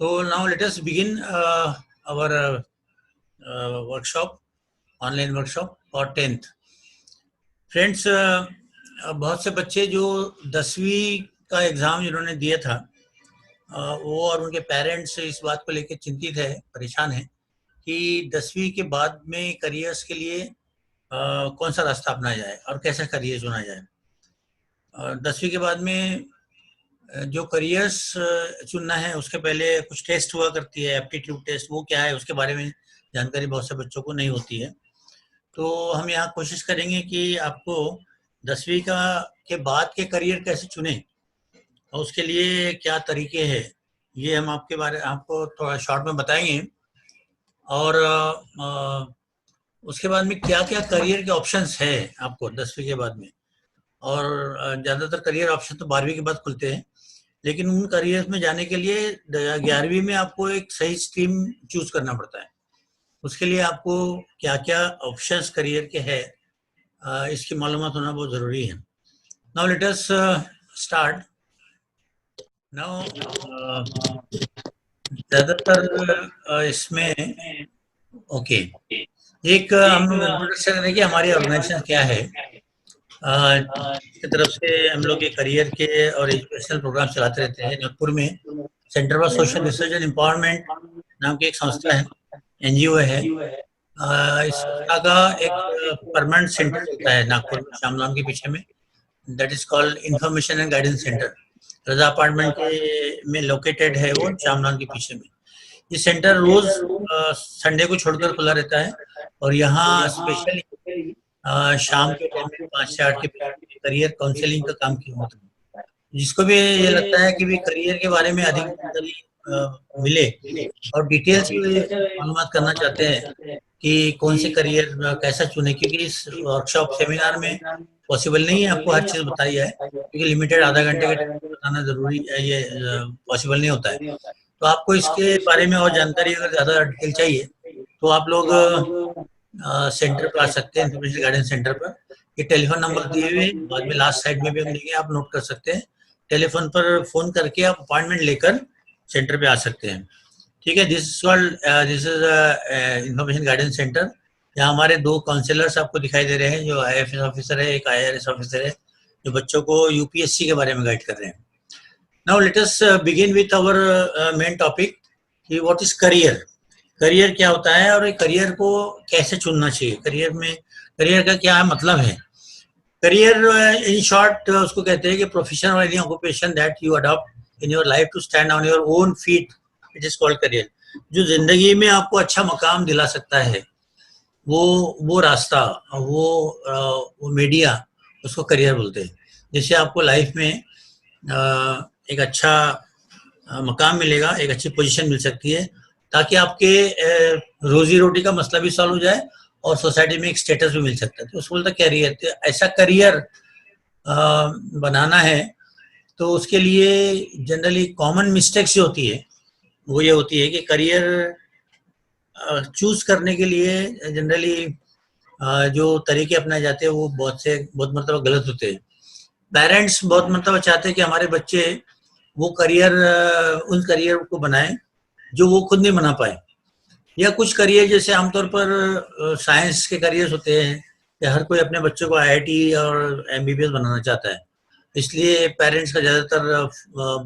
So now let us begin our workshop, online workshop और 10th। Friends, बहुत से बच्चे जो 10वीं का एग्ज़ाम जिन्होंने दिया था वो और उनके पेरेंट्स इस बात को लेकर चिंतित है, परेशान है कि 10वीं के बाद में करियर्स के लिए कौन सा रास्ता अपनाया जाए और कैसा करियर चुना जाए। 10वीं के बाद में जो करियर्स चुनना है उसके पहले कुछ टेस्ट हुआ करती है, एप्टीट्यूड टेस्ट। वो क्या है उसके बारे में जानकारी बहुत से बच्चों को नहीं होती है। तो हम यहाँ कोशिश करेंगे कि आपको 10वीं के बाद के करियर कैसे चुने और उसके लिए क्या तरीके हैं, ये हम आपको थोड़ा शॉर्ट में बताएंगे। और उसके बाद में क्या क्या करियर के ऑप्शंस है आपको 10वीं के बाद में। और ज़्यादातर करियर ऑप्शन तो 12वीं के बाद खुलते हैं, लेकिन उन करियर्स में जाने के लिए 11वीं में आपको एक सही स्ट्रीम चूज करना पड़ता है। उसके लिए आपको क्या क्या ऑप्शंस करियर के हैं इसकी मालूमात होना बहुत ज़रूरी है। Now let us start. Now ज़्यादातर इसमें ओके एक हम लोग इंट्रोडक्शन करें कि हमारी ऑर्गेनाइजेशन क्या है। की तरफ से हम लोग ये करियर के और एजुकेशनल प्रोग्राम चलाते रहते हैं। नागपुर में centre for social research and empowerment नाम की एक संस्था है, एनजीओ है। इस संस्था का एक परमानेंट सेंटर होता है नागपुर में, श्यामलाम के पीछे में, that is called information and guidance centre. Raza apartment के में लोकेटेड है वो, श्यामलाम के पीछे में। ये सेंटर रोज संडे को छोड़कर खुला रहता है और यहाँ स्पेशली शाम के टाइम में 5 से 8 के बीच करियर काउंसलिंग का काम किया होता है। जिसको भी ये लगता है कि भी करियर के बारे में अधिक जानकारी मिले और डिटेल्स में मालूमात करना चाहते हैं कि कौन से करियर कैसा चुने, क्योंकि इस वर्कशॉप सेमिनार में पॉसिबल नहीं है आपको हर चीज़ बताई है, क्योंकि लिमिटेड आधा घंटे के बताना जरूरी है, ये पॉसिबल नहीं होता है। तो आपको इसके बारे में और जानकारी अगर ज़्यादा डिटेल चाहिए तो आप लोग सेंटर पर आ सकते हैं, इंफॉर्मेशन गाइडेंस सेंटर पर। ये टेलीफोन नंबर दिए हुए बाद में लास्ट साइड में भी हम देंगे, आप नोट कर सकते हैं। टेलीफोन पर फोन करके आप अपॉइंटमेंट लेकर सेंटर पे आ सकते हैं। ठीक है, this is information guidance centre. यहाँ हमारे 2 काउंसलर्स आपको दिखाई दे रहे हैं, जो IAS ऑफिसर है, एक IRS ऑफिसर है, जो बच्चों को UPSC के बारे में गाइड कर रहे हैं। Now let us begin with our main topic कि व्हाट इज करियर। करियर क्या होता है और करियर को कैसे चुनना चाहिए। करियर का क्या मतलब है। करियर इन शॉर्ट उसको कहते हैं कि प्रोफेशन और any occupation that you adopt in your life to stand on your own feet, it is called career. जो जिंदगी में आपको अच्छा मकाम दिला सकता है, वो रास्ता, वो मीडिया, उसको करियर बोलते हैं। जिससे आपको लाइफ में एक अच्छा मकाम मिलेगा, एक अच्छी पोजीशन मिल सकती है, ताकि आपके रोजी रोटी का मसला भी सॉल्व हो जाए और सोसाइटी में एक स्टेटस भी मिल सकता है। तो उसको बोलता करियर। तो ऐसा करियर बनाना है तो उसके लिए जनरली कॉमन मिस्टेक्स जो होती है वो ये होती है कि करियर चूज करने के लिए जनरली जो तरीके अपनाए जाते हैं वो बहुत मतलब गलत होते हैं। पेरेंट्स बहुत मतलब चाहते हैं कि हमारे बच्चे वो उन करियर को बनाएं जो वो खुद नहीं बना पाए, या कुछ करियर जैसे आमतौर पर साइंस के करियर्स होते हैं, या हर कोई अपने बच्चों को IIT और MBBS बनाना चाहता है। इसलिए पेरेंट्स का ज़्यादातर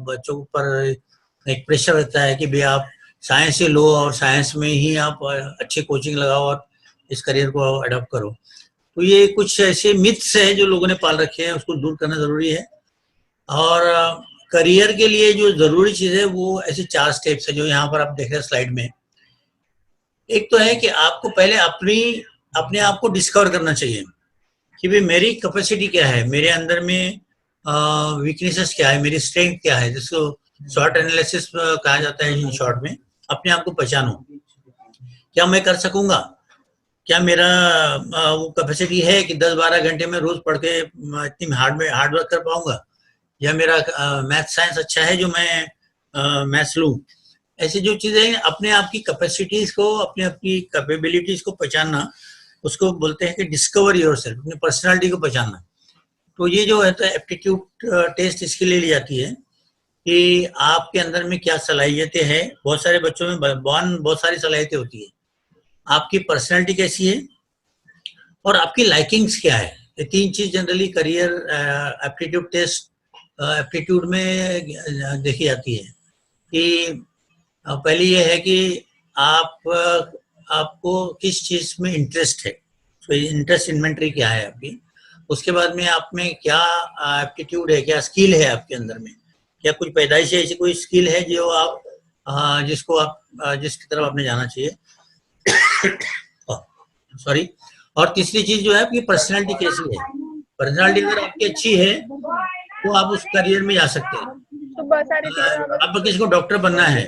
बच्चों पर एक प्रेशर रहता है कि भाई आप साइंस ही लो और साइंस में ही आप अच्छी कोचिंग लगाओ और इस करियर को अडॉप्ट करो। तो ये कुछ ऐसे मिथ्स हैं जो लोगों ने पाल रखे हैं, उसको दूर करना ज़रूरी है। और करियर के लिए जो ज़रूरी चीज़ है वो ऐसे 4 स्टेप्स है जो यहाँ पर आप देख रहे हैं स्लाइड में। एक तो है कि आपको पहले अपने आप को डिस्कवर करना चाहिए कि भाई मेरी कैपेसिटी क्या है, मेरे अंदर में वीकनेसेस क्या है, मेरी स्ट्रेंथ क्या है, जिसको शॉर्ट एनालिसिस कहा जाता है। इन शॉर्ट में अपने आप को पहचानो, क्या मैं कर सकूंगा, क्या मेरा वो कैपेसिटी है कि 10-12 घंटे में रोज पढ़ के इतनी हार्ड वर्क कर पाऊंगा, या मेरा मैथ साइंस अच्छा है जो मैं मैथ्स लूँ। ऐसी जो चीजें अपने आप की कैपेसिटीज को, अपनी कैपेबिलिटीज को पहचानना, उसको बोलते हैं कि डिस्कवर योरसेल्फ, अपनी पर्सनालिटी को पहचानना। तो ये जो है तो एप्टीट्यूड टेस्ट इसके लिए ली जाती है कि आपके अंदर में क्या सलाहियतें हैं। बहुत सारे बच्चों में बॉर्न बहुत सारी सलाहियतें होती है। आपकी पर्सनैलिटी कैसी है और आपकी लाइकिंग्स क्या है। ये तीन चीज generally career aptitude test aptitude में देखी जाती है कि पहली ये है कि आप आपको किस चीज में इंटरेस्ट है। तो इंटरेस्ट इन्वेंटरी क्या है आपकी। उसके बाद में आप में क्या एप्टीट्यूड है, क्या स्किल है आपके अंदर में, क्या कुछ पैदाइशी ऐसी कोई स्किल है जो आप जिसको आप जिसकी तरफ आपने जाना चाहिए। सॉरी। और तीसरी चीज जो है आपकी पर्सनैलिटी कैसी है। पर्सनैलिटी अगर आपकी अच्छी है तो आप उस करियर में जा सकते हैं। अब किसी को डॉक्टर बनना है,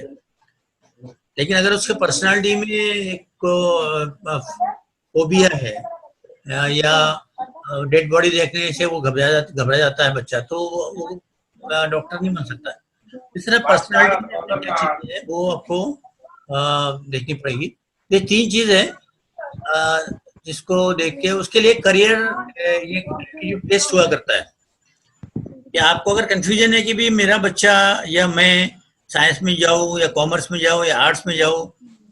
लेकिन अगर उसके पर्सनालिटी में एक फोबिया है या डेड बॉडी देखने से वो घबरा जाता है बच्चा, तो वो डॉक्टर नहीं बन सकता है। इस तरह पर्सनालिटी में क्या चीज है वो आपको देखनी पड़ेगी। ये तीन चीज है जिसको देख के उसके लिए करियर ये टेस्ट हुआ करता है। कि आपको अगर कंफ्यूजन है कि भी मेरा बच्चा या मैं साइंस में जाऊँ या कॉमर्स में जाऊँ या आर्ट्स में जाऊँ,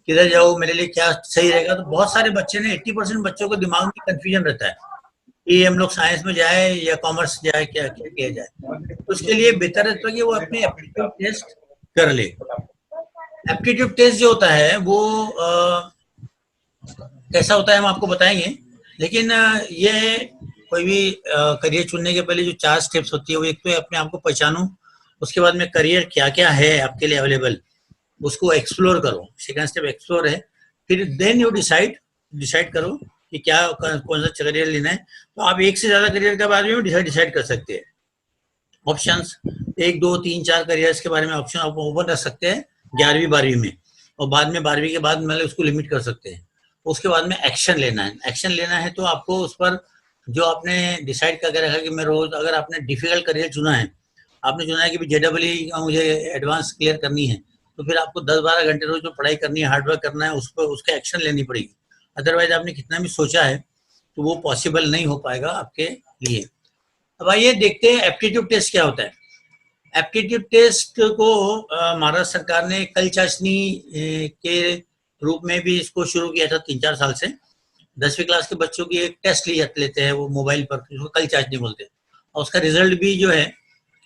किधर जाऊँ, मेरे लिए क्या सही रहेगा, तो बहुत सारे बच्चे ने 80% बच्चों को दिमाग में कंफ्यूजन रहता है कि हम लोग साइंस में जाए या कॉमर्स जाए, क्या क्या किया जाए। उसके लिए बेहतर रहता है कि वो अपने एप्टीट्यूड टेस्ट कर ले। एप्टीट्यूड टेस्ट जो होता है वो कैसा होता है हम आपको बताएंगे, लेकिन ये कोई भी करियर चुनने के पहले जो 4 स्टेप्स होती है वो एक तो अपने आप को पहचानो, उसके बाद में करियर क्या क्या है आपके लिए अवेलेबल उसको एक्सप्लोर करो। सेकंड स्टेप एक्सप्लोर है। फिर देन यू डिसाइड करो कि क्या कौन सा करियर लेना है। तो आप एक से ज्यादा करियर के बारे में डिसाइड कर सकते हैं। ऑप्शंस 1 2 3 4 करियर्स के बारे में ऑप्शन आप ओपन रख सकते हैं 11वीं 12वीं में, और बाद में 12वीं के बाद मतलब उसको लिमिट कर सकते हैं। उसके बाद में एक्शन लेना है। एक्शन लेना है तो आपको उस पर जो आपने डिसाइड करके रखा कि मैं रोज, अगर आपने डिफिकल्ट करियर चुना है, आपने चुना है कि JEE मुझे एडवांस क्लियर करनी है, तो फिर आपको 10-12 घंटे रोज में पढ़ाई करनी है, हार्डवर्क करना है, उस पर उसका एक्शन लेनी पड़ेगी। अदरवाइज आपने कितना भी सोचा है तो वो पॉसिबल नहीं हो पाएगा आपके लिए। अब आइए देखते हैं एप्टीट्यूड टेस्ट क्या होता है। एप्टीट्यूड टेस्ट को महाराष्ट्र सरकार ने कल चाशनी के रूप में भी इसको शुरू किया था 3-4 साल से। 10वीं क्लास के बच्चों की एक टेस्ट लेते हैं वो मोबाइल पर, उसको कल चाशनी बोलते हैं, और उसका रिजल्ट भी जो है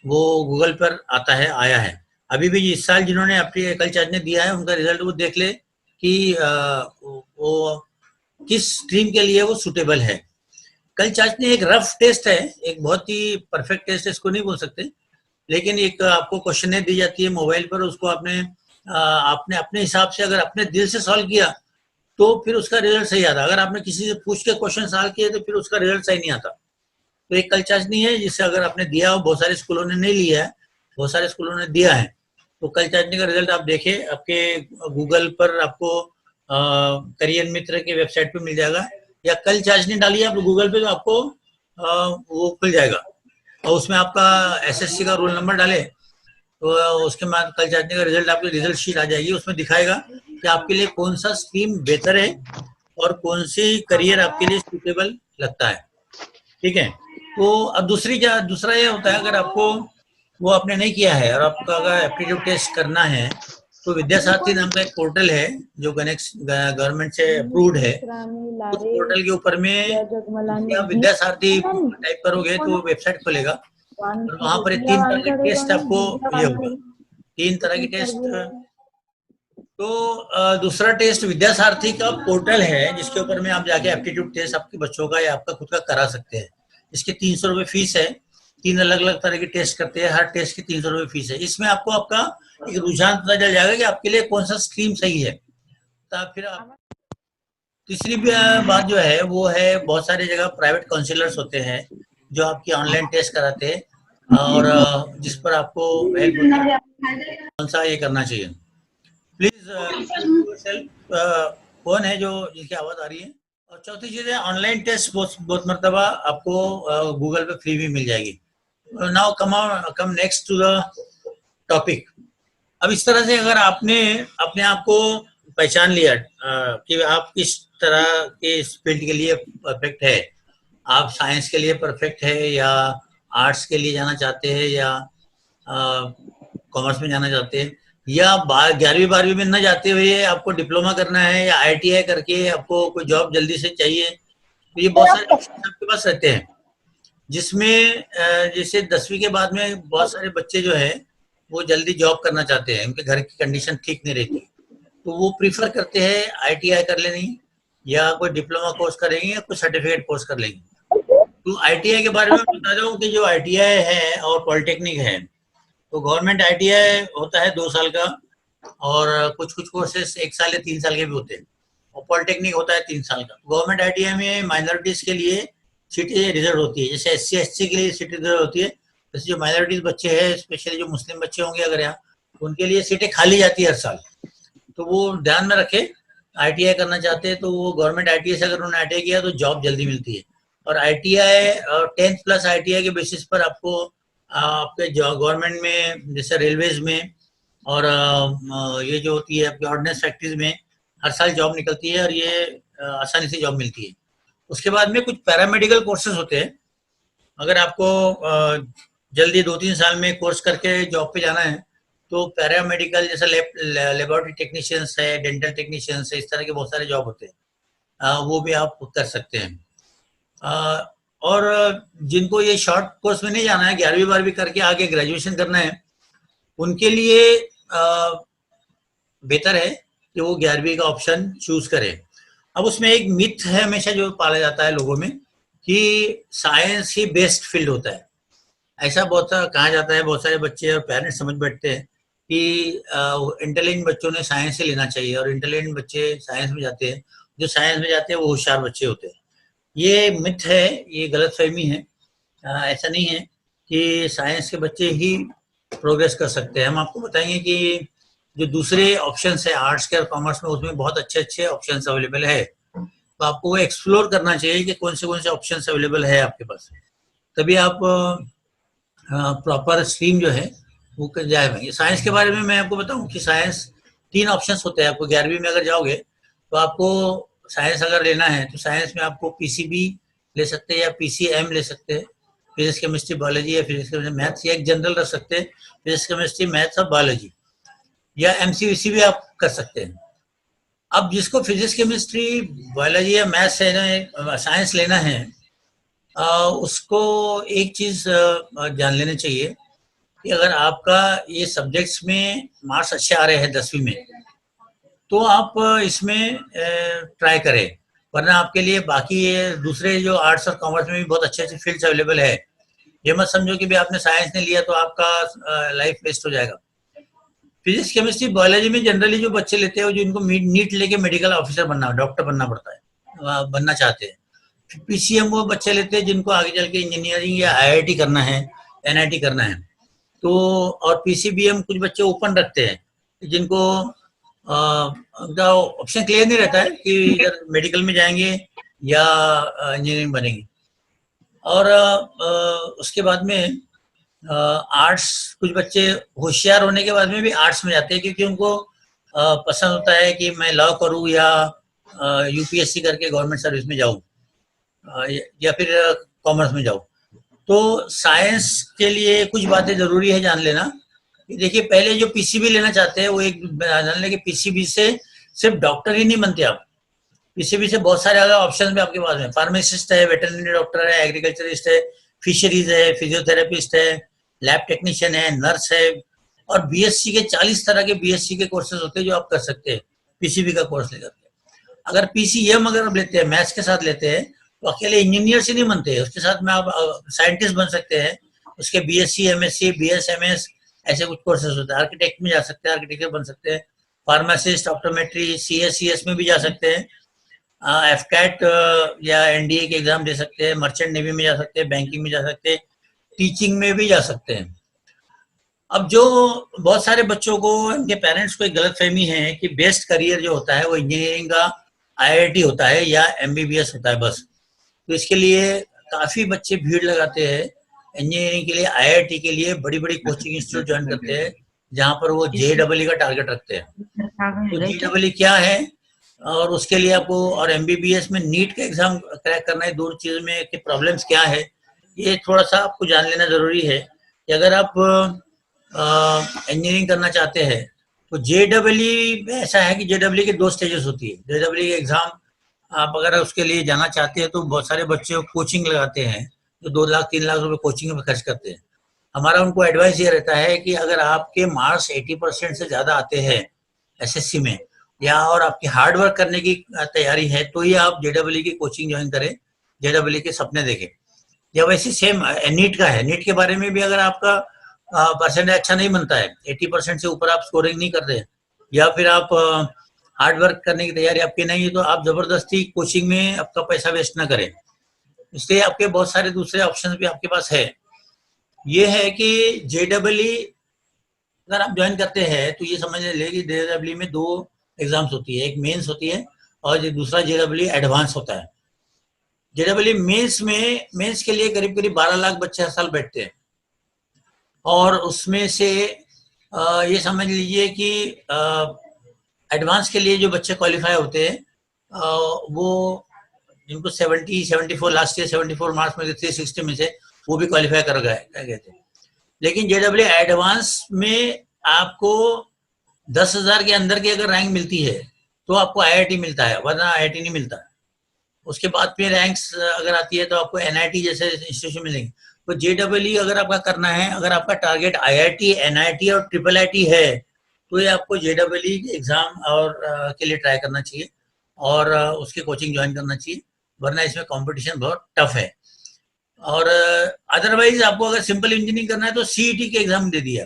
वो गूगल पर आता है, आया है। अभी भी इस साल जिन्होंने अपनी कल चाशनी दिया है उनका रिजल्ट वो देख ले कि वो किस स्ट्रीम के लिए वो सुटेबल है। कल चाशनी एक रफ टेस्ट है, एक बहुत ही परफेक्ट टेस्ट है इसको नहीं बोल सकते, लेकिन एक आपको क्वेश्चन दी जाती है मोबाइल पर, उसको आपने अपने हिसाब से अगर अपने दिल से सॉल्व किया तो फिर उसका रिजल्ट सही आता। अगर आपने किसी से पूछ के क्वेश्चन सॉल्व किए तो फिर उसका रिजल्ट सही नहीं आता। तो एक कल चाशनी है जिससे अगर आपने दिया हो, बहुत सारे स्कूलों ने नहीं लिया है, बहुत सारे स्कूलों ने दिया है, तो कल चाशनी का रिजल्ट आप देखें, आपके गूगल पर आपको करियर मित्र की वेबसाइट पे मिल जाएगा, या कल चाशनी डालिए आप गूगल पे तो आपको वो खुल जाएगा, और उसमें आपका SSC का रोल नंबर डाले तो उसके बाद कल चाशनी का रिजल्ट, आपकी रिजल्ट शीट आ जाएगी, उसमें दिखाएगा कि आपके लिए कौन सा स्ट्रीम बेहतर है और कौन सी करियर आपके लिए सूटेबल लगता है। ठीक है। तो अब दूसरा ये होता है, अगर आपको वो आपने नहीं किया है और आपका अगर एप्टीट्यूड टेस्ट करना है तो विद्यासारथी नाम का एक पोर्टल है जो गवर्नमेंट से अप्रूव्ड है। उस पोर्टल के ऊपर में आप विद्यासारथी टाइप करोगे तो वेबसाइट खुलेगा, और वहां पर 3 तरह के टेस्ट आपको ये होगा, 3 तरह की टेस्ट। तो दूसरा टेस्ट विद्यासारथी का पोर्टल है जिसके ऊपर में आप जाके एप्टीट्यूड टेस्ट आपके बच्चों का या आपका खुद का करा सकते हैं। इसके 300 रुपए फीस है। 3 अलग अलग तरह के टेस्ट करते हैं, हर टेस्ट की 300 रुपए फीस है। इसमें आपको आपका एक रुझान पता चल जाएगा कि आपके लिए कौन सा स्ट्रीम सही है। तो फिर आप तीसरी बात जो है वो है, बहुत सारी जगह प्राइवेट काउंसलर्स होते हैं जो आपकी ऑनलाइन टेस्ट कराते हैं और जिस पर आपको हेल्प होती है कौन सा ये करना चाहिए। प्लीज कौन है जो जिसकी आवाज आ रही है। और चौथी चीज है, ऑनलाइन टेस्ट बहुत मरतबा आपको गूगल पे फ्री भी मिल जाएगी। Now come next to the topic. अब इस तरह से अगर आपने अपने आप को पहचान लिया कि आप किस तरह के इस फील्ड के लिए परफेक्ट है, आप साइंस के लिए परफेक्ट है या आर्ट्स के लिए जाना चाहते हैं या कॉमर्स में जाना चाहते हैं, या 11वीं 12वीं में न जाते हुए आपको डिप्लोमा करना है या ITI करके आपको कोई जॉब जल्दी से चाहिए, तो ये बहुत सारे ऑप्शन आपके पास रहते हैं, जिसमें जैसे 10वीं के बाद में बहुत सारे बच्चे जो है वो जल्दी जॉब करना चाहते हैं, उनके घर की कंडीशन ठीक नहीं रहती, तो वो प्रीफर करते हैं ITI कर लेंगे या कोई डिप्लोमा कोर्स करेंगे या कोई सर्टिफिकेट कोर्स कर लेंगे। तो ITI के बारे में बता रहा हूँ कि जो ITI है और पॉलिटेक्निक है, तो गवर्नमेंट ITI होता है 2 साल का, और कुछ कुछ कोर्सेस 1 साल या 3 साल के भी होते हैं, और पॉलिटेक्निक होता है 3 साल का। गवर्नमेंट ITI में माइनॉरिटीज के लिए सीटें रिजर्व होती है, जैसे SC ST के लिए सीटें रिजर्व होती है, जैसे जो माइनॉरिटीज बच्चे हैं, स्पेशली जो मुस्लिम बच्चे होंगे अगर यहाँ, उनके लिए सीटें खाली जाती है हर साल, तो वो ध्यान में रखे। ITI करना चाहते हैं तो वो गवर्नमेंट ITI से अगर उन्होंने ITI किया तो जॉब जल्दी मिलती है, और ITI 10th प्लस ITI के बेसिस पर आपको आपके गवर्नमेंट में जैसे रेलवेज में और ये जो होती है आपकी ऑर्डिनेंस फैक्ट्रीज में हर साल जॉब निकलती है, और ये आसानी से जॉब मिलती है। उसके बाद में कुछ पैरामेडिकल कोर्सेज होते हैं, अगर आपको जल्दी 2-3 साल में कोर्स करके जॉब पे जाना है, तो पैरामेडिकल जैसे लेबोरेटरी टेक्नीशियंस है, डेंटल टेक्नीशियंस है, इस तरह के बहुत सारे जॉब होते हैं, वो भी आप कर सकते हैं। और जिनको ये शॉर्ट कोर्स में नहीं जाना है, 11वीं 12वीं करके आगे ग्रेजुएशन करना है, उनके लिए बेहतर है कि वो 11वीं का ऑप्शन चूज करें। अब उसमें एक मिथ है हमेशा जो पाला जाता है लोगों में कि साइंस ही बेस्ट फील्ड होता है, ऐसा बहुत सारा कहा जाता है। बहुत सारे बच्चे और पेरेंट्स समझ बैठते हैं कि इंटेलिजेंट बच्चों ने साइंस से लेना चाहिए, और इंटेलिजेंट बच्चे साइंस में जाते हैं, जो साइंस में जाते हैं वो होशियार बच्चे होते हैं। ये मिथ है, ये गलतफहमी है। ऐसा नहीं है कि साइंस के बच्चे ही प्रोग्रेस कर सकते हैं। हम आपको बताएंगे कि जो दूसरे ऑप्शंस है आर्ट्स के और कॉमर्स में, उसमें बहुत अच्छे अच्छे ऑप्शंस अवेलेबल है, तो आपको वो एक्सप्लोर करना चाहिए कि कौन से ऑप्शंस अवेलेबल है आपके पास, तभी आप प्रॉपर स्ट्रीम जो है वो कर जाएगा। साइंस के बारे में मैं आपको बताऊं कि साइंस 3 ऑप्शंस होते हैं। आपको 11वीं में अगर जाओगे तो आपको साइंस अगर लेना है तो साइंस में आपको PCB ले सकते हैं या PCM ले सकते हैं, फिजिक्स केमिस्ट्री बायोलॉजी या फिजिक्स केमिस्ट्री मैथ्स, या एक जनरल रख सकते हैं फिजिक्स केमिस्ट्री मैथ्स और बायोलॉजी, या MCVC भी आप कर सकते हैं। अब जिसको फिजिक्स केमिस्ट्री बायोलॉजी या मैथ्स साइंस लेना है, उसको एक चीज जान लेना चाहिए कि अगर आपका ये सब्जेक्ट्स में मार्क्स अच्छे आ रहे हैं 10वीं में, तो आप इसमें ट्राई करें, वरना आपके लिए बाकी दूसरे जो आर्ट्स और कॉमर्स में भी बहुत अच्छे अच्छे फील्ड्स अवेलेबल है। ये मत समझो कि भी आपने साइंस नहीं लिया तो आपका लाइफ वेस्ट हो जाएगा। फिजिक्स केमिस्ट्री बायोलॉजी में जनरली जो बच्चे लेते हैं, जो इनको नीट लेके मेडिकल ऑफिसर बनना, डॉक्टर बनना पड़ता है, बनना चाहते हैं। PCM वो बच्चे लेते हैं जिनको आगे चल के इंजीनियरिंग या IIT करना है, NIT करना है। तो और PCBM कुछ बच्चे ओपन रखते हैं, जिनको उनका ऑप्शन क्लियर नहीं रहता है कि इधर मेडिकल में जाएंगे या इंजीनियरिंग बनेंगे। और उसके बाद में आर्ट्स, कुछ बच्चे होशियार होने के बाद में भी आर्ट्स में जाते हैं, क्योंकि उनको पसंद होता है कि मैं लॉ करूं या UPSC करके गवर्नमेंट सर्विस में जाऊं, या फिर कॉमर्स में जाऊं। तो साइंस के लिए कुछ बातें जरूरी है जान लेना। देखिए, पहले जो PCB लेना चाहते हैं वो एक जान लें कि PCB से सिर्फ डॉक्टर ही नहीं बनते आप, PCB से बहुत सारे अलग ऑप्शन भी आपके पास है। फार्मासिस्ट है, वेटरनरी डॉक्टर है, एग्रीकल्चरिस्ट है, फिशरीज है, फिजियोथेरेपिस्ट है, लैब टेक्नीशियन है, नर्स है, और BSc के 40 तरह के BSc के कोर्सेज होते हैं जो आप कर सकते हैं PCB का कोर्स लेकर के। अगर PCM अगर आप लेते हैं, मैथ्स के साथ लेते हैं, तो अकेले इंजीनियर से नहीं बनते हैं, उसके साथ में आप साइंटिस्ट बन सकते हैं। उसके BSc MSc BSMS ऐसे कुछ कोर्सेज होते हैं। आर्किटेक्ट में जा सकते हैं, आर्किटेक्चर बन सकते हैं, फार्मासिस्ट, ऑप्टोमेट्री, CS में भी जा सकते हैं, FCAT या NDA के एग्जाम दे सकते हैं, मर्चेंट नेवी में जा सकते हैं, बैंकिंग में जा सकते हैं, टीचिंग में भी जा सकते हैं। अब जो बहुत सारे बच्चों को, उनके पेरेंट्स को एक गलत फहमी है कि बेस्ट करियर जो होता है वो इंजीनियरिंग का IIT होता है या MBBS होता है बस। तो इसके लिए काफी बच्चे भीड़ लगाते हैं इंजीनियरिंग के लिए, IIT के लिए बड़ी बड़ी कोचिंग इंस्टीट्यूट ज्वाइन करते हैं, जहाँ पर वो JEE का टारगेट रखते हैं। तो JEE क्या है, और उसके लिए आपको, और MBBS में नीट का एग्जाम क्रैक करना है, दो चीज में कि प्रॉब्लम्स क्या है, ये थोड़ा सा आपको जान लेना जरूरी है। कि अगर आप इंजीनियरिंग करना चाहते हैं तो JEE में ऐसा है कि JEE के 2 स्टेजेस होती है। JEE के एग्जाम आप अगर उसके लिए जाना चाहते हैं तो बहुत सारे बच्चे कोचिंग लगाते हैं, जो 2 लाख 3 लाख रुपए कोचिंग में खर्च करते हैं। हमारा उनको एडवाइस ये रहता है कि अगर आपके मार्क्स 80% से ज्यादा आते हैं SSC में, या और आपकी हार्ड वर्क करने की तैयारी है, तो ही आप JEE की कोचिंग ज्वाइन करें, JEE के सपने देखें। या वैसे सेम नीट का है, नीट के बारे में भी अगर आपका परसेंटेज अच्छा नहीं बनता है, 80% से ऊपर आप स्कोरिंग नहीं कर रहे, या फिर आप हार्ड वर्क करने की तैयारी आपकी नहीं है, तो आप जबरदस्ती कोचिंग में आपका पैसा वेस्ट ना करें। इसलिए आपके बहुत सारे दूसरे ऑप्शंस भी आपके पास है। ये है कि JEE अगर आप ज्वाइन करते हैं तो ये समझ ले कि JEE में 2 एग्जाम्स होती है, एक मेंस होती है और दूसरा JEE एडवांस होता है। JEE मेंस के लिए करीब करीब 12 लाख बच्चे हर साल बैठते हैं, और उसमें से ये समझ लीजिए कि एडवांस के लिए जो बच्चे क्वालिफाई होते हैं वो जिनको 74 लास्ट ईयर 74 मार्क्स में 360 में से वो भी क्वालिफाई कर गए थे। लेकिन JEE एडवांस में आपको 10,000 के अंदर की अगर रैंक मिलती है तो आपको IIT मिलता है, वरना IIT नहीं मिलता। उसके बाद फिर रैंक्स अगर आती है तो आपको NIT जैसे इंस्टीट्यूशन मिलेंगे। तो JEE अगर आपका करना है, अगर आपका टारगेट IIT, NIT और IIIT है, तो ये आपको JEE एग्जाम और के लिए ट्राई करना चाहिए और उसकी कोचिंग ज्वाइन करना चाहिए, वरना इसमें कंपटीशन बहुत टफ है। और अदरवाइज आपको अगर सिंपल इंजीनियरिंग करना है तो CET के एग्जाम दे दिया।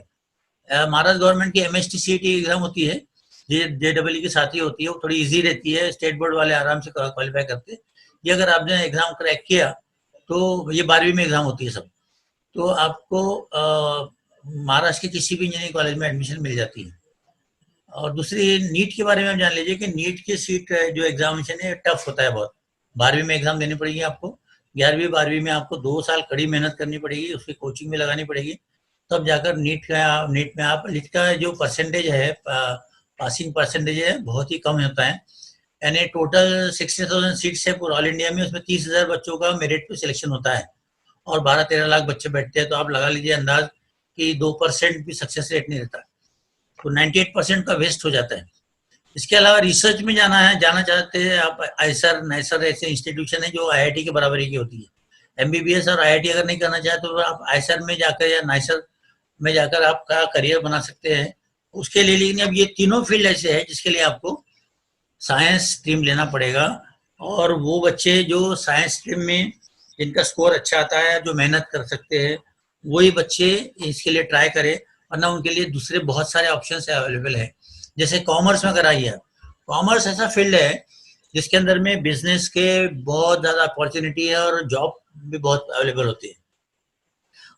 महाराष्ट्र गवर्नमेंट की MST CET एग्जाम होती है, JEE के साथ ही होती है, वो थोड़ी इजी रहती है, स्टेट बोर्ड वाले आराम से क्वालिफाई करते हैं। ये अगर आपने एग्जाम क्रैक किया तो ये 12वीं में एग्जाम होती है सब, तो आपको महाराष्ट्र के किसी भी इंजीनियरिंग कॉलेज में एडमिशन मिल जाती है। और दूसरी नीट के बारे में आप जान लीजिए कि नीट की सीट जो एग्जामिनेशन है टफ होता है बहुत। 12वीं में एग्जाम देनी पड़ेगी आपको, 11वीं 12वीं में आपको 2 साल कड़ी मेहनत करनी पड़ेगी, उसकी कोचिंग में लगानी पड़ेगी, तब जाकर नीट में आप नीट का जो परसेंटेज है, पासिंग परसेंटेज है, बहुत ही कम होता है। यानी टोटल 60,000 सीट्स है पूरा ऑल इंडिया में, उसमें 30,000 बच्चों का मेरिट पे सिलेक्शन होता है और 12-13 लाख बच्चे बैठते हैं, तो आप लगा लीजिए अंदाज कि 2% भी सक्सेस रेट नहीं रहता, तो 98% का वेस्ट हो जाता है। इसके अलावा रिसर्च में जाना चाहते हैं आप, आईसर नाइसर ऐसे इंस्टीट्यूशन है जो IIT के बराबरी की होती है। MBBS और IIT अगर नहीं करना चाहते तो आप आईसर में जाकर या नाइसर में जाकर आपका करियर बना सकते हैं उसके लिए। लेकिन अब ये तीनों फील्ड ऐसे है जिसके लिए आपको साइंस स्ट्रीम लेना पड़ेगा, और वो बच्चे जो साइंस स्ट्रीम में जिनका स्कोर अच्छा आता है, जो मेहनत कर सकते हैं, वही बच्चे इसके लिए ट्राई करें, वरना उनके लिए दूसरे बहुत सारे ऑप्शन अवेलेबल है। जैसे कॉमर्स में अगर आइए, कॉमर्स ऐसा फील्ड है जिसके अंदर में बिजनेस के बहुत ज्यादा अपॉर्चुनिटी है और जॉब भी बहुत अवेलेबल होती है।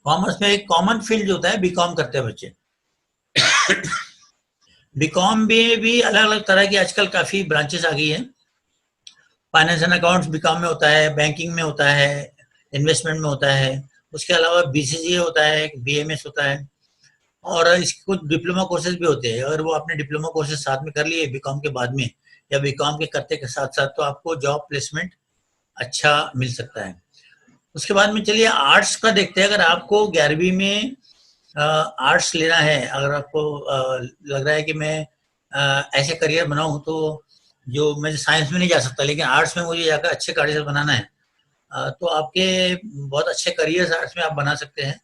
कॉमर्स में एक कॉमन फील्ड जो होता है, बीकॉम करते हैं बच्चे। बीकॉम में भी अलग अलग तरह की आजकल काफी ब्रांचेस आ गई है। फाइनेंस एंड अकाउंट्स बीकॉम में होता है, बैंकिंग में होता है, इन्वेस्टमेंट में होता है, उसके अलावा BCCA होता है, BMS होता है, और इसके कुछ डिप्लोमा कोर्सेज भी होते हैं। अगर वो आपने डिप्लोमा कोर्सेज साथ में कर लिए बीकॉम के बाद में, या बीकॉम के करते के साथ साथ, तो आपको जॉब प्लेसमेंट अच्छा मिल सकता है। उसके बाद में चलिए आर्ट्स का देखते हैं। अगर आपको 11वीं में आर्ट्स लेना है, अगर आपको लग रहा है कि मैं ऐसे करियर बनाऊं तो जो मैं साइंस में नहीं जा सकता, लेकिन आर्ट्स में मुझे जाकर अच्छे करियर बनाना है, तो आपके बहुत अच्छे करियर आर्ट्स में आप बना सकते हैं।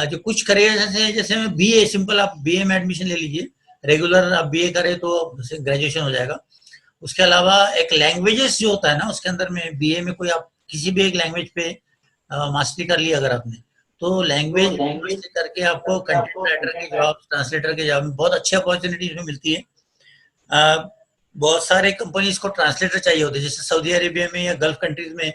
जो कुछ करियर ऐसे, जैसे BA, सिंपल आप BA में एडमिशन ले लीजिए, रेगुलर आप BA करें तो ग्रेजुएशन हो जाएगा। उसके अलावा एक लैंग्वेजेस जो होता है ना, उसके अंदर में BA में कोई आप किसी भी एक लैंग्वेज पे मास्टरी कर ली अगर आपने, तो लैंग्वेज करके आपको कंटेंट राइटर की जॉब, ट्रांसलेटर की जॉब में बहुत अच्छी अपॉर्चुनिटी इसमें मिलती है। बहुत सारे कंपनीज को ट्रांसलेटर चाहिए होते हैं, जैसे सऊदी अरेबिया में या गल्फ कंट्रीज में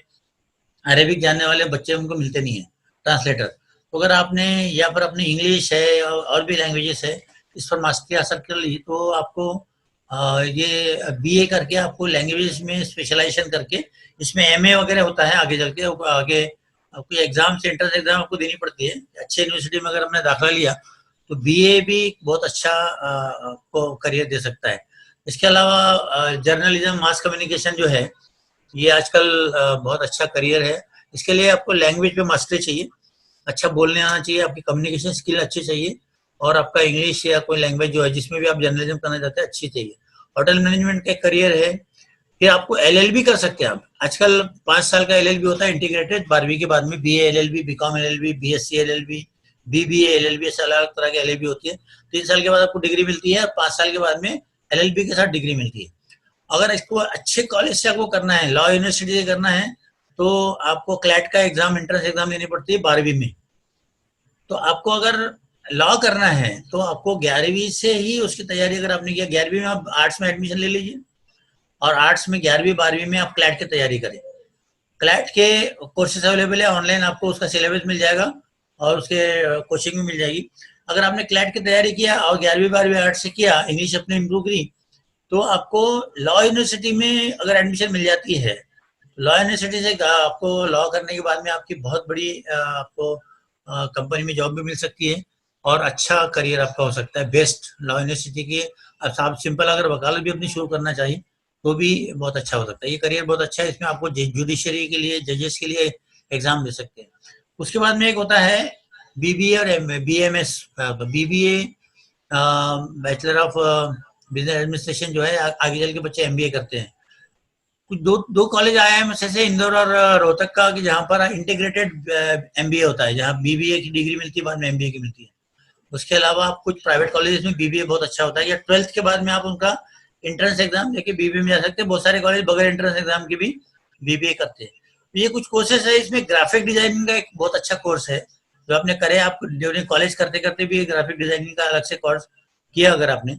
अरेबिक जानने वाले बच्चे उनको मिलते नहीं है ट्रांसलेटर। तो अगर आपने या पर अपनी इंग्लिश है और भी लैंग्वेजेस है, इस पर मास्टरी हासिल कर ली, तो आपको ये BA करके आपको लैंग्वेज में स्पेशलाइजेशन करके, इसमें MA वगैरह होता है आगे चल के, आगे आपको एग्जाम, सेंट्रल एग्जाम आपको देनी पड़ती है। अच्छे यूनिवर्सिटी में अगर हमने दाखिला लिया तो BA भी बहुत अच्छा आपको करियर दे सकता है। इसके अलावा जर्नलिज्म, मास कम्युनिकेशन जो है, ये आजकल बहुत अच्छा करियर है। इसके लिए आपको लैंग्वेज पे मास्टरी चाहिए, अच्छा बोलने आना चाहिए, आपकी कम्युनिकेशन स्किल अच्छी चाहिए, और आपका इंग्लिश या कोई लैंग्वेज जो है जिसमें भी आप जर्नलिज्म करना चाहते हैं अच्छी चाहिए। होटल मैनेजमेंट का करियर है। फिर आपको एलएलबी कर सकते हैं आप। आजकल 5 साल का एलएलबी होता है इंटीग्रेटेड, 12वीं के बाद में BA LLB, BCom LLB, BSc LLB, BBA LLB, ऐसे अलग अलग तरह की एलएलबी होती है। 3 साल के बाद आपको डिग्री मिलती है, 5 साल के बाद में एलएलबी के साथ डिग्री मिलती है। अगर इसको अच्छे कॉलेज से आपको करना है, लॉ यूनिवर्सिटी से करना है, तो आपको क्लैट का एग्जाम, एंट्रेंस एग्जाम देनी पड़ती है 12वीं में। तो आपको अगर लॉ करना है तो आपको 11वीं से ही उसकी तैयारी अगर आपने किया, 11वीं में आप आर्ट्स में एडमिशन ले लीजिए और आर्ट्स में 11वीं 12वीं में आप क्लैट की तैयारी करें। क्लैट के कोर्सेज अवेलेबल है ऑनलाइन, आपको उसका सिलेबस मिल जाएगा और उसके कोचिंग भी मिल जाएगी। अगर आपने क्लैट की तैयारी किया और 11वीं 12वीं आर्ट्स से किया, इंग्लिश अपने इम्प्रूव करी, तो आपको लॉ यूनिवर्सिटी में अगर एडमिशन मिल जाती है, लॉ यूनिवर्सिटी से आपको लॉ करने के बाद में आपकी बहुत बड़ी आपको कंपनी में जॉब भी मिल सकती है और अच्छा करियर आपका हो सकता है। बेस्ट लॉ यूनिवर्सिटी की अब आप सिंपल अगर वकालत भी अपनी शुरू करना चाहिए तो भी बहुत अच्छा हो सकता है। ये करियर बहुत अच्छा है, इसमें आपको जुडिशरी के लिए, जजेस के लिए एग्जाम दे सकते हैं। उसके बाद में एक होता है बीबीए और BMS. BBA bachelor of business administration जो है, आगे चल के बच्चे एमबीए करते हैं। कुछ दो कॉलेज आए हैं जैसे इंदौर और रोहतक का, कि जहाँ पर इंटीग्रेटेड एमबीए होता है, जहाँ बीबीए की डिग्री मिलती है बाद में एमबीए की मिलती है। उसके अलावा आप कुछ प्राइवेट कॉलेज में बीबीए बहुत अच्छा होता है, या 12th के बाद में आप उनका एंट्रेंस एग्जाम देके बीबीए में जा सकते हैं। बहुत सारे कॉलेज बगैर एंट्रेंस एग्जाम के भी बीबीए करते हैं। तो ये कुछ कोर्सेज है। इसमें ग्राफिक डिजाइनिंग का एक बहुत अच्छा कोर्स है जो आपने करे, आप ड्यूरिंग कॉलेज करते करते भी ग्राफिक डिजाइनिंग का अलग से कोर्स किया अगर आपने,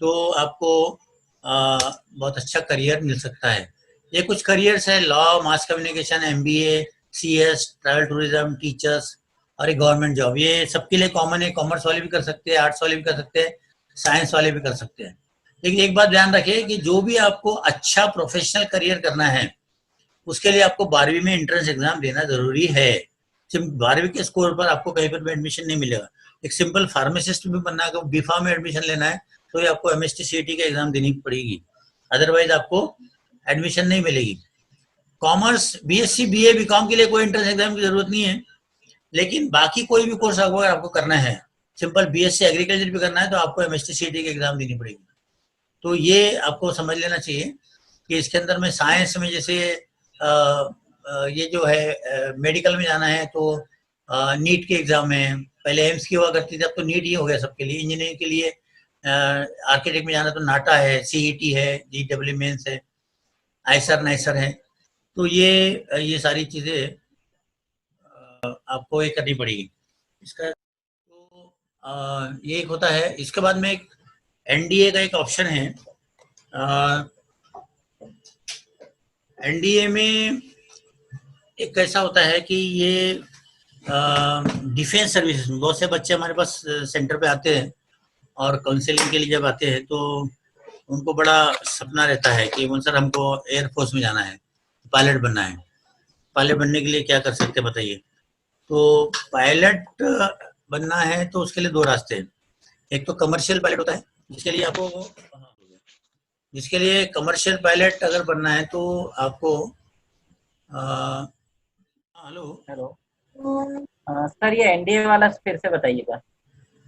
तो आपको बहुत अच्छा करियर मिल सकता है। ये कुछ करियर्स है, law, mass communication, MBA, CS, travel tourism, teachers और एक गवर्नमेंट जॉब। ये सबके लिए कॉमन है, कॉमर्स वाले भी कर सकते हैं, आर्ट्स वाले भी कर सकते हैं, साइंस वाले भी कर सकते हैं। लेकिन एक बात ध्यान रखिए कि जो भी आपको अच्छा प्रोफेशनल करियर करना है उसके लिए आपको 12वीं में एंट्रेंस एग्जाम देना जरूरी है। सिर्फ 12वीं के स्कोर पर आपको कहीं पर भी एडमिशन नहीं मिलेगा। एक सिंपल फार्मासिस्ट भी बनना है, बीफार्म में एडमिशन लेना है तो ये आपको एमएसटी सीईटी का एग्जाम देनी पड़ेगी, अदरवाइज आपको एडमिशन नहीं मिलेगी। कॉमर्स, बीएससी, बीए, बीकॉम के लिए कोई एंट्रेंस एग्जाम की जरूरत नहीं है। लेकिन बाकी कोई भी कोर्स अगर आपको करना है, सिंपल बीएससी एग्रीकल्चर भी करना है, तो आपको एमएसटी सीईटी की एग्जाम देनी पड़ेगी। तो ये आपको समझ लेना चाहिए कि इसके अंदर में साइंस में जैसे ये जो है मेडिकल में जाना है तो नीट के एग्जाम है, पहले एम्स की हुआ करती थी, अब तो नीट ही हो गया सबके लिए। इंजीनियरिंग के लिए आर्किटेक्ट में जाना तो नाटा है, सीईटी है, जीडब्ल्यू मेंस है, आइसर नाइसर है। तो ये सारी चीजें आपको ये करनी पड़ेगी। इसका तो ये एक होता है। इसके बाद में एक एनडीए का एक ऑप्शन है। एनडीए में एक ऐसा होता है कि ये डिफेंस सर्विसेज में बहुत से बच्चे हमारे पास सेंटर पे आते हैं और काउंसलिंग के लिए जब आते हैं तो उनको बड़ा सपना रहता है कि सर हमको एयरफोर्स में जाना है, पायलट बनना है। पायलट बनने के लिए क्या कर सकते हैं बताइए? तो पायलट बनना है तो उसके लिए 2 रास्ते हैं। एक तो कमर्शियल पायलट होता है, जिसके लिए कमर्शियल पायलट अगर बनना है तो आपको हेलो सर, ये एनडीए वाला फिर से बताइएगा।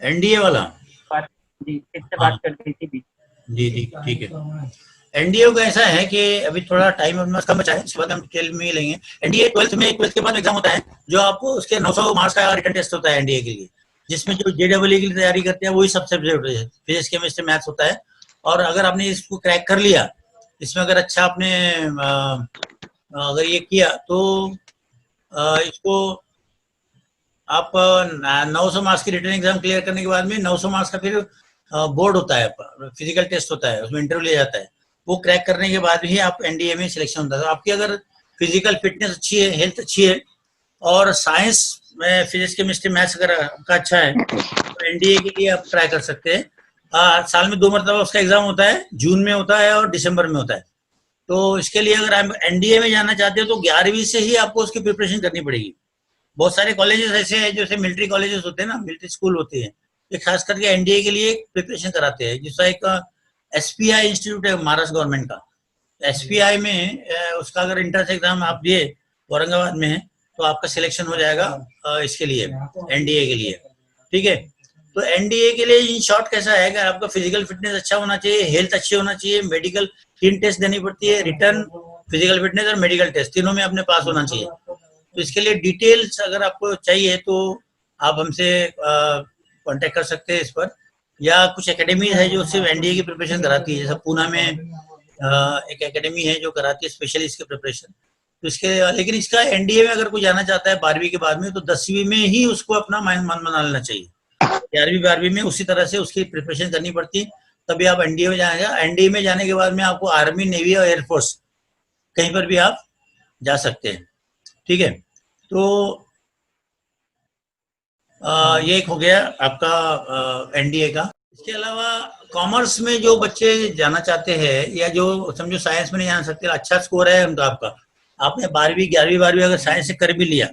एनडीए वाला जी, फिर से बात कर रही थी। जी जी ठीक है। एनडीए का ऐसा है कि अभी थोड़ा टाइम अपने पास कम बचा है, इसके बाद हम डिटेल में लेंगे। एनडीए 12th के बाद एग्जाम होता है जो आपको उसके 900 मार्क्स का रिटन टेस्ट होता है एनडीए के लिए, जिसमें जो जेडब्ल्यू की तैयारी करते हैं वही सब सब्जेक्ट होते हैं, फिजिक्स, केमिस्ट्री, मैथ्स होता है। और अगर आपने इसको क्रैक कर लिया, इसमें अगर अच्छा आपने अगर ये किया तो इसको आप 900 मार्क्स की रिटन एग्जाम क्लियर करने के बाद में 900 मार्क्स का फिर बोर्ड होता है, फिजिकल टेस्ट होता है, उसमें इंटरव्यू लिया जाता है। वो क्रैक करने के बाद ही आप एनडीए में सिलेक्शन होता है। तो आपकी अगर फिजिकल फिटनेस अच्छी है, हेल्थ अच्छी है और साइंस में फिजिक्स, केमिस्ट्री, मैथ्स अगर आपका अच्छा है तो एनडीए के लिए आप ट्राई कर सकते हैं। साल में 2 मरतबा उसका एग्जाम होता है, जून में होता है और दिसंबर में होता है। तो इसके लिए अगर आप एनडीए में जाना चाहते हो तो 11वीं से ही आपको उसकी प्रिपरेशन करनी पड़ेगी। बहुत सारे कॉलेजेस ऐसे हैं जैसे मिलिट्री कॉलेजेस होते हैं ना, मिलिट्री स्कूल होते हैं, ये खास करके एनडीए के लिए प्रिपरेशन कराते हैं। जिसका एक एसपीआई इंस्टीट्यूट है महाराष्ट्र गवर्नमेंट का, एसपीआई में उसका अगर इंट्रेंस एग्जाम आप दिए, औरंगाबाद में है, तो आपका सिलेक्शन हो जाएगा इसके लिए, एनडीए के लिए। ठीक है, तो एनडीए के लिए इन शॉर्ट कैसा है कि आपका फिजिकल फिटनेस अच्छा होना चाहिए, हेल्थ अच्छी होना चाहिए, मेडिकल 3 टेस्ट देनी पड़ती है, रिटर्न, फिजिकल फिटनेस और मेडिकल टेस्ट, तीनों में आपने पास होना चाहिए। तो इसके लिए डिटेल्स अगर आपको चाहिए तो आप हमसे कांटेक्ट कर सकते हैं इस पर, या कुछ एकेडमी है जो सिर्फ एनडीए की प्रिपरेशन कराती है, जैसे पूना में एक एकेडमी है जो कराती है स्पेशली इसके प्रिपरेशन। तो इसके, लेकिन इसका एनडीए में अगर कोई जाना चाहता है 12वीं के बाद में, तो 10वीं में ही उसको अपना मन बना लेना चाहिए। 11वीं 12वीं में उसी तरह से उसकी प्रिपरेशन करनी पड़ती है, तभी आप एनडीए में जाएगा। एनडीए में जाने के बाद में आपको आर्मी, नेवी और एयरफोर्स कहीं पर भी आप जा सकते हैं। ठीक है, तो ये एक हो गया आपका एनडीए का। इसके अलावा कॉमर्स में जो बच्चे जाना चाहते हैं, या जो समझो साइंस में नहीं जाना सकते, अच्छा स्कोर है उनका, आपका आपने 12वीं 11वीं 12वीं अगर साइंस से कर भी लिया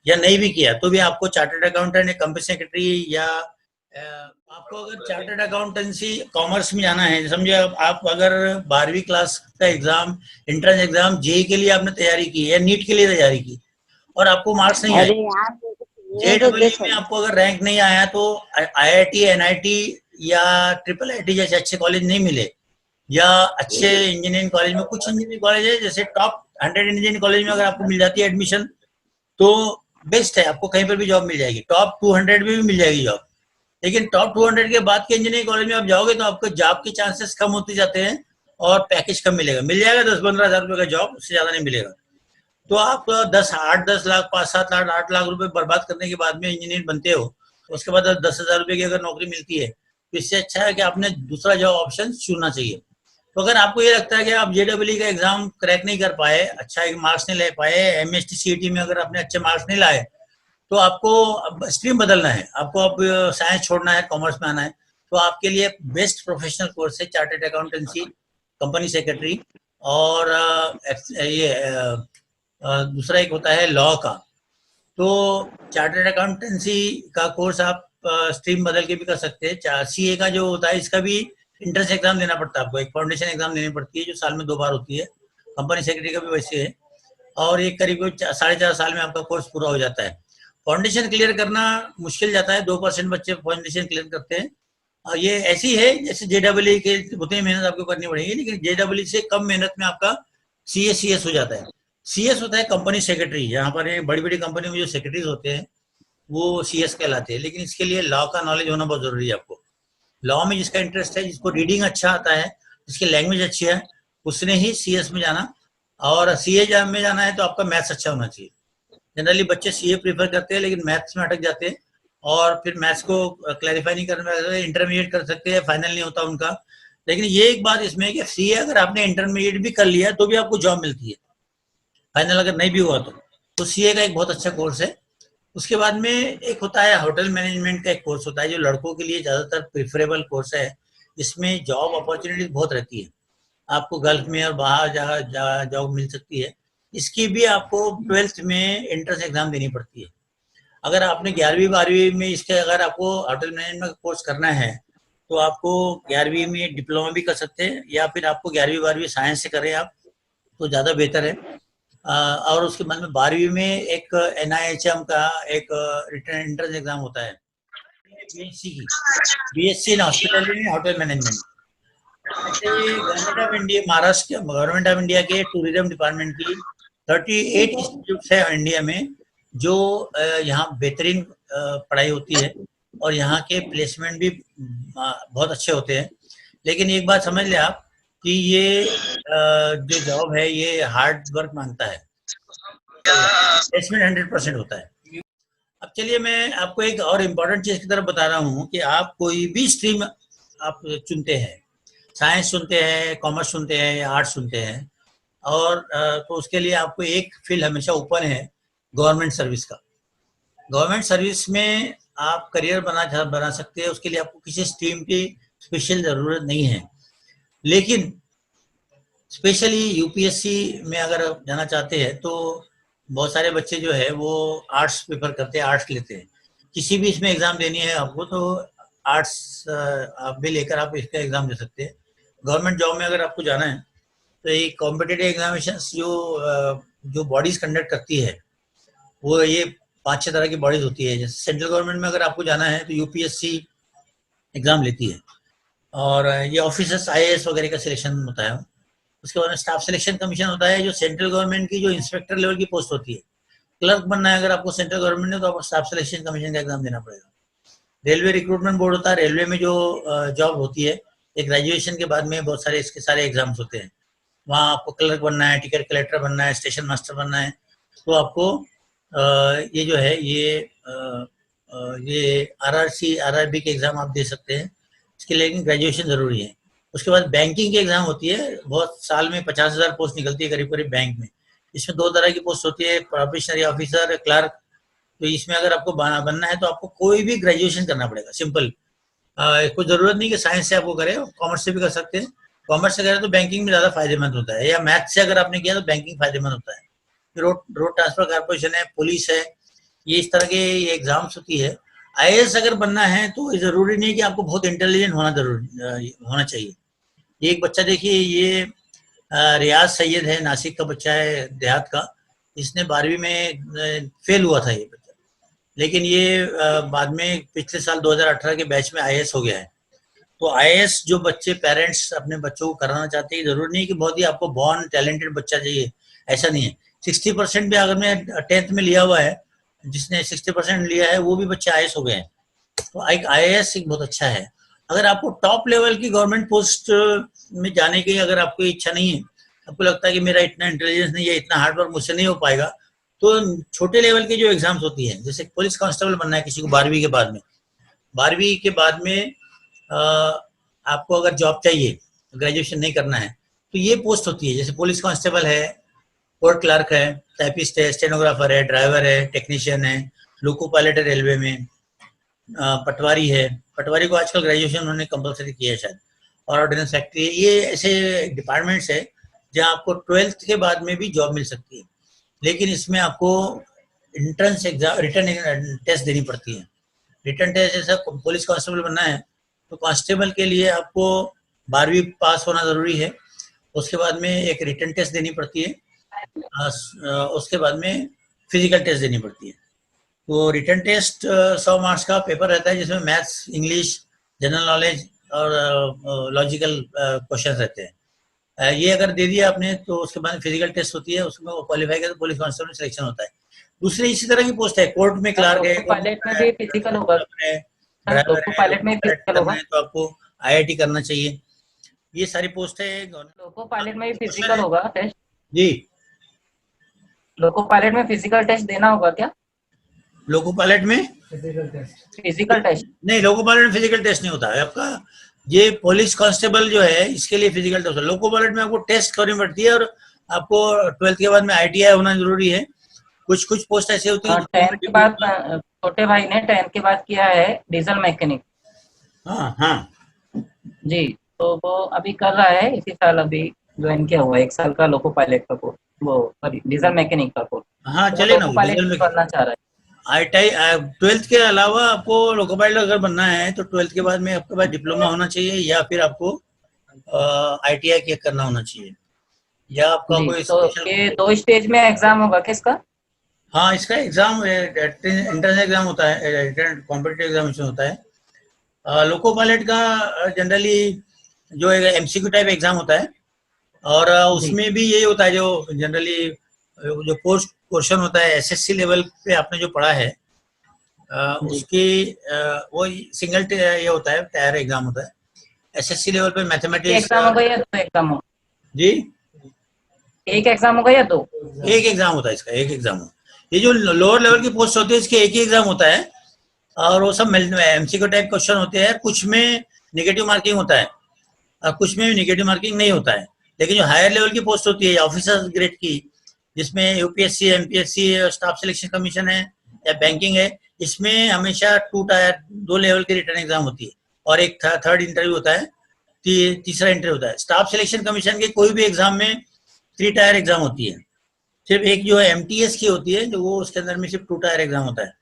या नहीं भी किया, तो भी आपको चार्टर्ड अकाउंटेंट या कंपनी सेक्रेटरी, या आपको अगर चार्टर्ड अकाउंटेंसी कॉमर्स में जाना है, समझिए आप अगर 12वीं क्लास का एग्जाम, एंट्रेंस एग्जाम जेई के लिए आपने तैयारी की या नीट के लिए तैयारी की और आपको मार्क्स नहीं आए, जेडब्ल्यू में आपको अगर रैंक नहीं आया, तो आईआईटी, एनआईटी या ट्रिपल आईटी जैसे अच्छे कॉलेज नहीं मिले, या अच्छे इंजीनियरिंग कॉलेज में, कुछ इंजीनियरिंग कॉलेज है जैसे टॉप 100 इंजीनियरिंग कॉलेज में अगर आपको मिल जाती है एडमिशन, तो बेस्ट है, आपको कहीं पर भी जॉब मिल जाएगी। टॉप 200 में भी मिल जाएगी जॉब, लेकिन टॉप 200 के बाद के इंजीनियरिंग कॉलेज में आप जाओगे तो आपको जॉब के चांसेस कम होते जाते हैं और पैकेज कम मिलेगा। मिल जाएगा 10-15 हजार रुपए का जॉब, उससे ज्यादा नहीं मिलेगा। तो आप 10 लाख 5-7 लाख 8 लाख रुपए बर्बाद करने के बाद में इंजीनियर बनते हो, उसके बाद 10,000 रुपए की अगर नौकरी मिलती है, तो इससे अच्छा है कि आपने दूसरा जॉब ऑप्शन चुनना चाहिए। तो अगर आपको ये लगता है कि आप जेडब्ल्यू का एग्जाम क्रैक नहीं कर पाए, अच्छा एक मार्क्स नहीं ले पाए, एमएसटी सीईटी में अगर आपने अच्छे मार्क्स नहीं लाए, तो आपको अब स्ट्रीम बदलना है, आपको अब साइंस छोड़ना है, कॉमर्स में आना है, तो आपके लिए बेस्ट प्रोफेशनल कोर्स है चार्टर्ड अकाउंटेंसी, कंपनी सेक्रेटरी, और ये दूसरा एक होता है लॉ का। तो चार्टर्ड अकाउंटेंसी का कोर्स आप स्ट्रीम बदल के भी कर सकते हैं। सीए का जो होता है, इसका भी इंट्रेंस एग्जाम देना पड़ता है आपको, एक फाउंडेशन एग्जाम देनी पड़ती है जो साल में 2 बार होती है। कंपनी सेक्रेटरी का भी वैसे है, और एक करीब 4.5 साल में आपका कोर्स पूरा हो जाता है। फाउंडेशन क्लियर करना मुश्किल जाता है, 2% बच्चे फाउंडेशन क्लियर करते हैं। ये ऐसी है जैसे जेडब्ल्यू के उतनी मेहनत आपको करनी पड़ेगी, लेकिन जेडब्ल्यू से कम मेहनत में आपका सीएस हो जाता है। सीएस होता है कंपनी सेक्रेटरी, यहाँ पर बड़ी बड़ी कंपनी में जो सेक्रेटरीज होते हैं वो सीएस कहलाते हैं, लेकिन इसके लिए लॉ का नॉलेज होना बहुत जरूरी है आपको। लॉ में जिसका इंटरेस्ट है, जिसको रीडिंग अच्छा आता है, जिसकी लैंग्वेज अच्छी है, उसने ही सीएस में जाना। और सीए में जाना है तो आपका मैथ्स अच्छा होना चाहिए। जनरली बच्चे सीए प्रीफर करते हैं लेकिन मैथ्स में अटक जाते हैं, और फिर मैथ्स को क्लैरिफाई नहीं करने, इंटरमीडिएट कर सकते हैं, फाइनल नहीं होता उनका। लेकिन ये एक बात इसमें है कि सीए अगर आपने इंटरमीडिएट भी कर लिया तो भी आपको जॉब मिलती है, फाइनल अगर नहीं भी हुआ तो सीए का एक बहुत अच्छा कोर्स है। उसके बाद में एक होता है होटल मैनेजमेंट का एक कोर्स होता है, जो लड़कों के लिए ज्यादातर प्रिफरेबल कोर्स है। इसमें जॉब अपॉर्चुनिटी बहुत रहती है, आपको गल्फ में और बाहर जहाँ जॉब मिल सकती है। इसकी भी आपको 12th में एंट्रेंस एग्जाम देनी पड़ती है। अगर आपने 11वीं 12वीं में इसके, अगर आपको होटल मैनेजमेंट का कोर्स करना है, तो आपको 11वीं में डिप्लोमा भी कर सकते हैं, या फिर आपको 11वीं 12वीं साइंस से करें आप, तो ज़्यादा बेहतर है। और उसके बाद में 12वीं में एक NIHM का एक रिटर्न एंट्रेंस एग्जाम होता है, BSc in hospitality and hotel management. Government of India, Maharashtra government of India के टूरिज्म डिपार्टमेंट की 38 इंस्टीट्यूट है इंडिया में, जो यहाँ बेहतरीन पढ़ाई होती है, और यहाँ के प्लेसमेंट भी बहुत अच्छे होते हैं। लेकिन एक बात समझ ले आप कि ये जो जॉब है ये हार्ड वर्क मांगता है, प्लेसमेंट 100% होता है। अब चलिए मैं आपको एक और इम्पोर्टेंट चीज की तरफ बता रहा हूँ कि आप कोई भी स्ट्रीम आप चुनते हैं, साइंस चुनते हैं, कॉमर्स चुनते हैं या आर्ट्स चुनते हैं, और तो उसके लिए आपको एक फील्ड हमेशा ओपन है, गवर्नमेंट सर्विस का। गवर्नमेंट सर्विस में आप करियर बना सकते हैं, उसके लिए आपको किसी स्ट्रीम की स्पेशल जरूरत नहीं है। लेकिन स्पेशली यूपीएससी में अगर आप जाना चाहते हैं तो बहुत सारे बच्चे जो है वो आर्ट्स प्रेफर करते हैं, आर्ट्स लेते हैं। किसी भी इसमें एग्जाम देनी है आपको तो आर्ट्स आप भी लेकर आप इसका एग्जाम दे सकते हैं। गवर्नमेंट जॉब में अगर आपको जाना है तो ये कॉम्पिटिटिव एग्जामिनेशन जो बॉडीज कंडक्ट करती है, वो ये 5-6 तरह की बॉडीज होती है। जैसे सेंट्रल गवर्नमेंट में अगर आपको जाना है तो यूपीएससी एग्जाम लेती है, और ये ऑफिसर्स आईएएस वगैरह का सिलेक्शन होता है। उसके बाद में स्टाफ सिलेक्शन कमीशन होता है, जो सेंट्रल गवर्नमेंट की जो इंस्पेक्टर लेवल की पोस्ट होती है। क्लर्क बनना है अगर आपको सेंट्रल गवर्नमेंट ने, तो आपको स्टाफ सिलेक्शन कमीशन का एग्जाम देना पड़ेगा। रेलवे रिक्रूटमेंट बोर्ड होता है, रेलवे में जो जॉब होती है, एक ग्रेजुएशन के बाद में बहुत सारे इसके सारे एग्जाम्स होते हैं। वहाँ आपको क्लर्क बनना है, टिकट कलेक्टर बनना है, स्टेशन मास्टर बनना है, तो आपको ये जो है ये आरआरसी आरआरबी के एग्जाम आप दे सकते हैं। इसके लिए लेकिन ग्रेजुएशन जरूरी है। उसके बाद बैंकिंग की एग्जाम होती है, बहुत साल में 50,000 पोस्ट निकलती है करीब करीब बैंक में। इसमें 2 तरह की पोस्ट होती है, प्रोबेशनरी ऑफिसर, क्लर्क। तो इसमें अगर आपको बनना है तो आपको कोई भी ग्रेजुएशन करना पड़ेगा, सिंपल। कोई जरूरत नहीं कि साइंस से आपको करे, कॉमर्स से भी कर सकते हैं। कॉमर्स से करें तो बैंकिंग में ज्यादा फायदेमंद होता है, या मैथ से अगर आपने किया तो बैंकिंग फायदेमंद होता है। रोड ट्रांसफर कारपोरेशन है, पुलिस है, ये इस तरह के ये एग्जाम्स होती है। आईएएस अगर बनना है तो जरूरी नहीं कि आपको बहुत इंटेलिजेंट होना चाहिए। ये एक बच्चा देखिए, ये रियाज सैयद है, नासिक का बच्चा है, देहात का। इसने 12वीं में फेल हुआ था ये बच्चा, लेकिन ये बाद में पिछले साल 2018 के बैच में आईएएस हो गया है। तो आईएएस जो बच्चे पेरेंट्स अपने बच्चों को कराना चाहते हैं, जरूरी नहीं कि बहुत ही आपको बॉर्न टैलेंटेड बच्चा चाहिए, ऐसा नहीं है। 60% भी अगर मैं 10th में लिया हुआ है, जिसने 60% लिया है वो भी बच्चे आईएएस हो गए हैं। तो एक आईएएस एक बहुत अच्छा है। अगर आपको टॉप लेवल की गवर्नमेंट पोस्ट में जाने की अगर आपको इच्छा नहीं है, आपको लगता है कि मेरा इतना इंटेलिजेंस नहीं है, इतना हार्ड वर्क मुझसे नहीं हो पाएगा, तो छोटे लेवल की जो एग्जाम्स होती है, जैसे पुलिस कांस्टेबल बनना है किसी को 12वीं के बाद में, 12वीं के बाद में आपको अगर जॉब चाहिए, ग्रेजुएशन नहीं करना है, तो ये पोस्ट होती है। जैसे पुलिस कांस्टेबल है, कोर्ट क्लर्क है, टाइपिस्ट है, स्टेनोग्राफर है, ड्राइवर है, टेक्नीशियन है, लोको पायलट है रेलवे में, पटवारी है। पटवारी को आजकल ग्रेजुएशन उन्होंने कंपलसरी किया है शायद, और ऑर्डिनेंस फैक्ट्री। ये ऐसे डिपार्टमेंट्स है जहाँ आपको 12th के बाद में भी जॉब मिल सकती है, लेकिन इसमें आपको एंट्रेंस एग्जाम, रिटर्न टेस्ट देनी पड़ती है। रिटर्न टेस्ट, जैसा पुलिस कांस्टेबल बनना है तो कांस्टेबल के लिए आपको 12वीं पास होना जरूरी है। उसके बाद में एक रिटर्न टेस्ट देनी पड़ती है, उसके बाद में फिजिकल टेस्ट देनी पड़ती है। तो रिटर्न टेस्ट 100 मार्क्स का पेपर रहता है, जिसमें मैथ्स, इंग्लिश, जनरल नॉलेज और लॉजिकल क्वेश्चन रहते हैं। ये अगर दे दिया आपने तो उसके बाद फिजिकल टेस्ट होती है, उसमें वो क्वालिफाई कर तो पुलिस कांस्टेबल में सिलेक्शन होता है। दूसरी इसी तरह की पोस्ट है, कोर्ट में क्लर्क है, पायलट में भी फिजिकल होगा, ड्राइवर है, पायलट में फिजिकल होगा, तो आपको आईआईटी करना चाहिए। ये सारी पोस्ट है। लोको पायलट में भी फिजिकल होगा टेस्ट जी, लोको पायलट में फिजिकल टेस्ट देना होगा क्या? लोको पायलट में फिजिकल टेस्ट नहीं, लोको पायलट में फिजिकल टेस्ट नहीं होता है आपका। ये पुलिस कांस्टेबल जो है इसके लिए फिजिकल टेस्ट होता है। लोको पायलट में आपको टेस्ट करनी पड़ती है, और आपको 12th के बाद में आईटीआई होना जरूरी है। कुछ पोस्ट ऐसी होती है 10th के बाद, छोटे भाई ने 10th के बाद किया है डीजल मैकेनिक। हाँ हाँ जी, तो वो अभी कर रहा है, इसी साल अभी ज्वाइन किया हुआ है 1 साल का लोको पायलट का कोर्स, वो सॉरी डीजल मैकेनिक का कोर्स। हाँ, चले ना, लोको पायलट करना चाह रहा है। आईटीआई 12th के अलावा आपको लोको पायलट अगर बनना है तो 12th के बाद में आपके पास डिप्लोमा होना चाहिए, या फिर आपको आईटीआई करना होना चाहिए, या आपका कोई तो ये 2 स्टेज में एग्जाम होगा किसका? हाँ, इसका एग्जाम इंटरनल एग्जाम होता है, कॉम्पिटिटिव एग्जामिनेशन होता है। लोको पायलट का जनरली जो एमसीक्यू टाइप एग्जाम होता है, और उसमें भी यही होता है, जो जनरली जो पोस्ट क्वेश्चन होता है एसएससी लेवल पे आपने जो पढ़ा है, उसकी वो सिंगल ये होता है, टायर एग्जाम होता है। एसएससी लेवल पे मैथमेटिक्स एग्जाम होगा या 2 एग्जाम हो? जी, 1 एग्जाम होगा या 2? एक एग्जाम होता है इसका, एक एग्जाम हो। ये जो लोअर लेवल की पोस्ट होती है इसके एक ही एग्जाम होता है, और वो सब एमसीक्यू टाइप क्वेश्चन होते हैं। कुछ में नेगेटिव मार्किंग होता है और कुछ में नेगेटिव मार्किंग नहीं होता है। लेकिन जो हायर लेवल की पोस्ट होती है ऑफिसर ग्रेड की, जिसमें UPSC, MPSC, staff selection commission है या बैंकिंग है, इसमें हमेशा 2 लेवल की रिटर्न एग्जाम होती है, और एक थर्ड इंटरव्यू होता है, तीसरा इंटरव्यू होता है। स्टाफ सिलेक्शन कमीशन के कोई भी एग्जाम में 3 टायर एग्जाम होती है, सिर्फ एक जो है एमटीएस की होती है, जो वो उसके अंदर में सिर्फ 2 टायर एग्जाम होता है।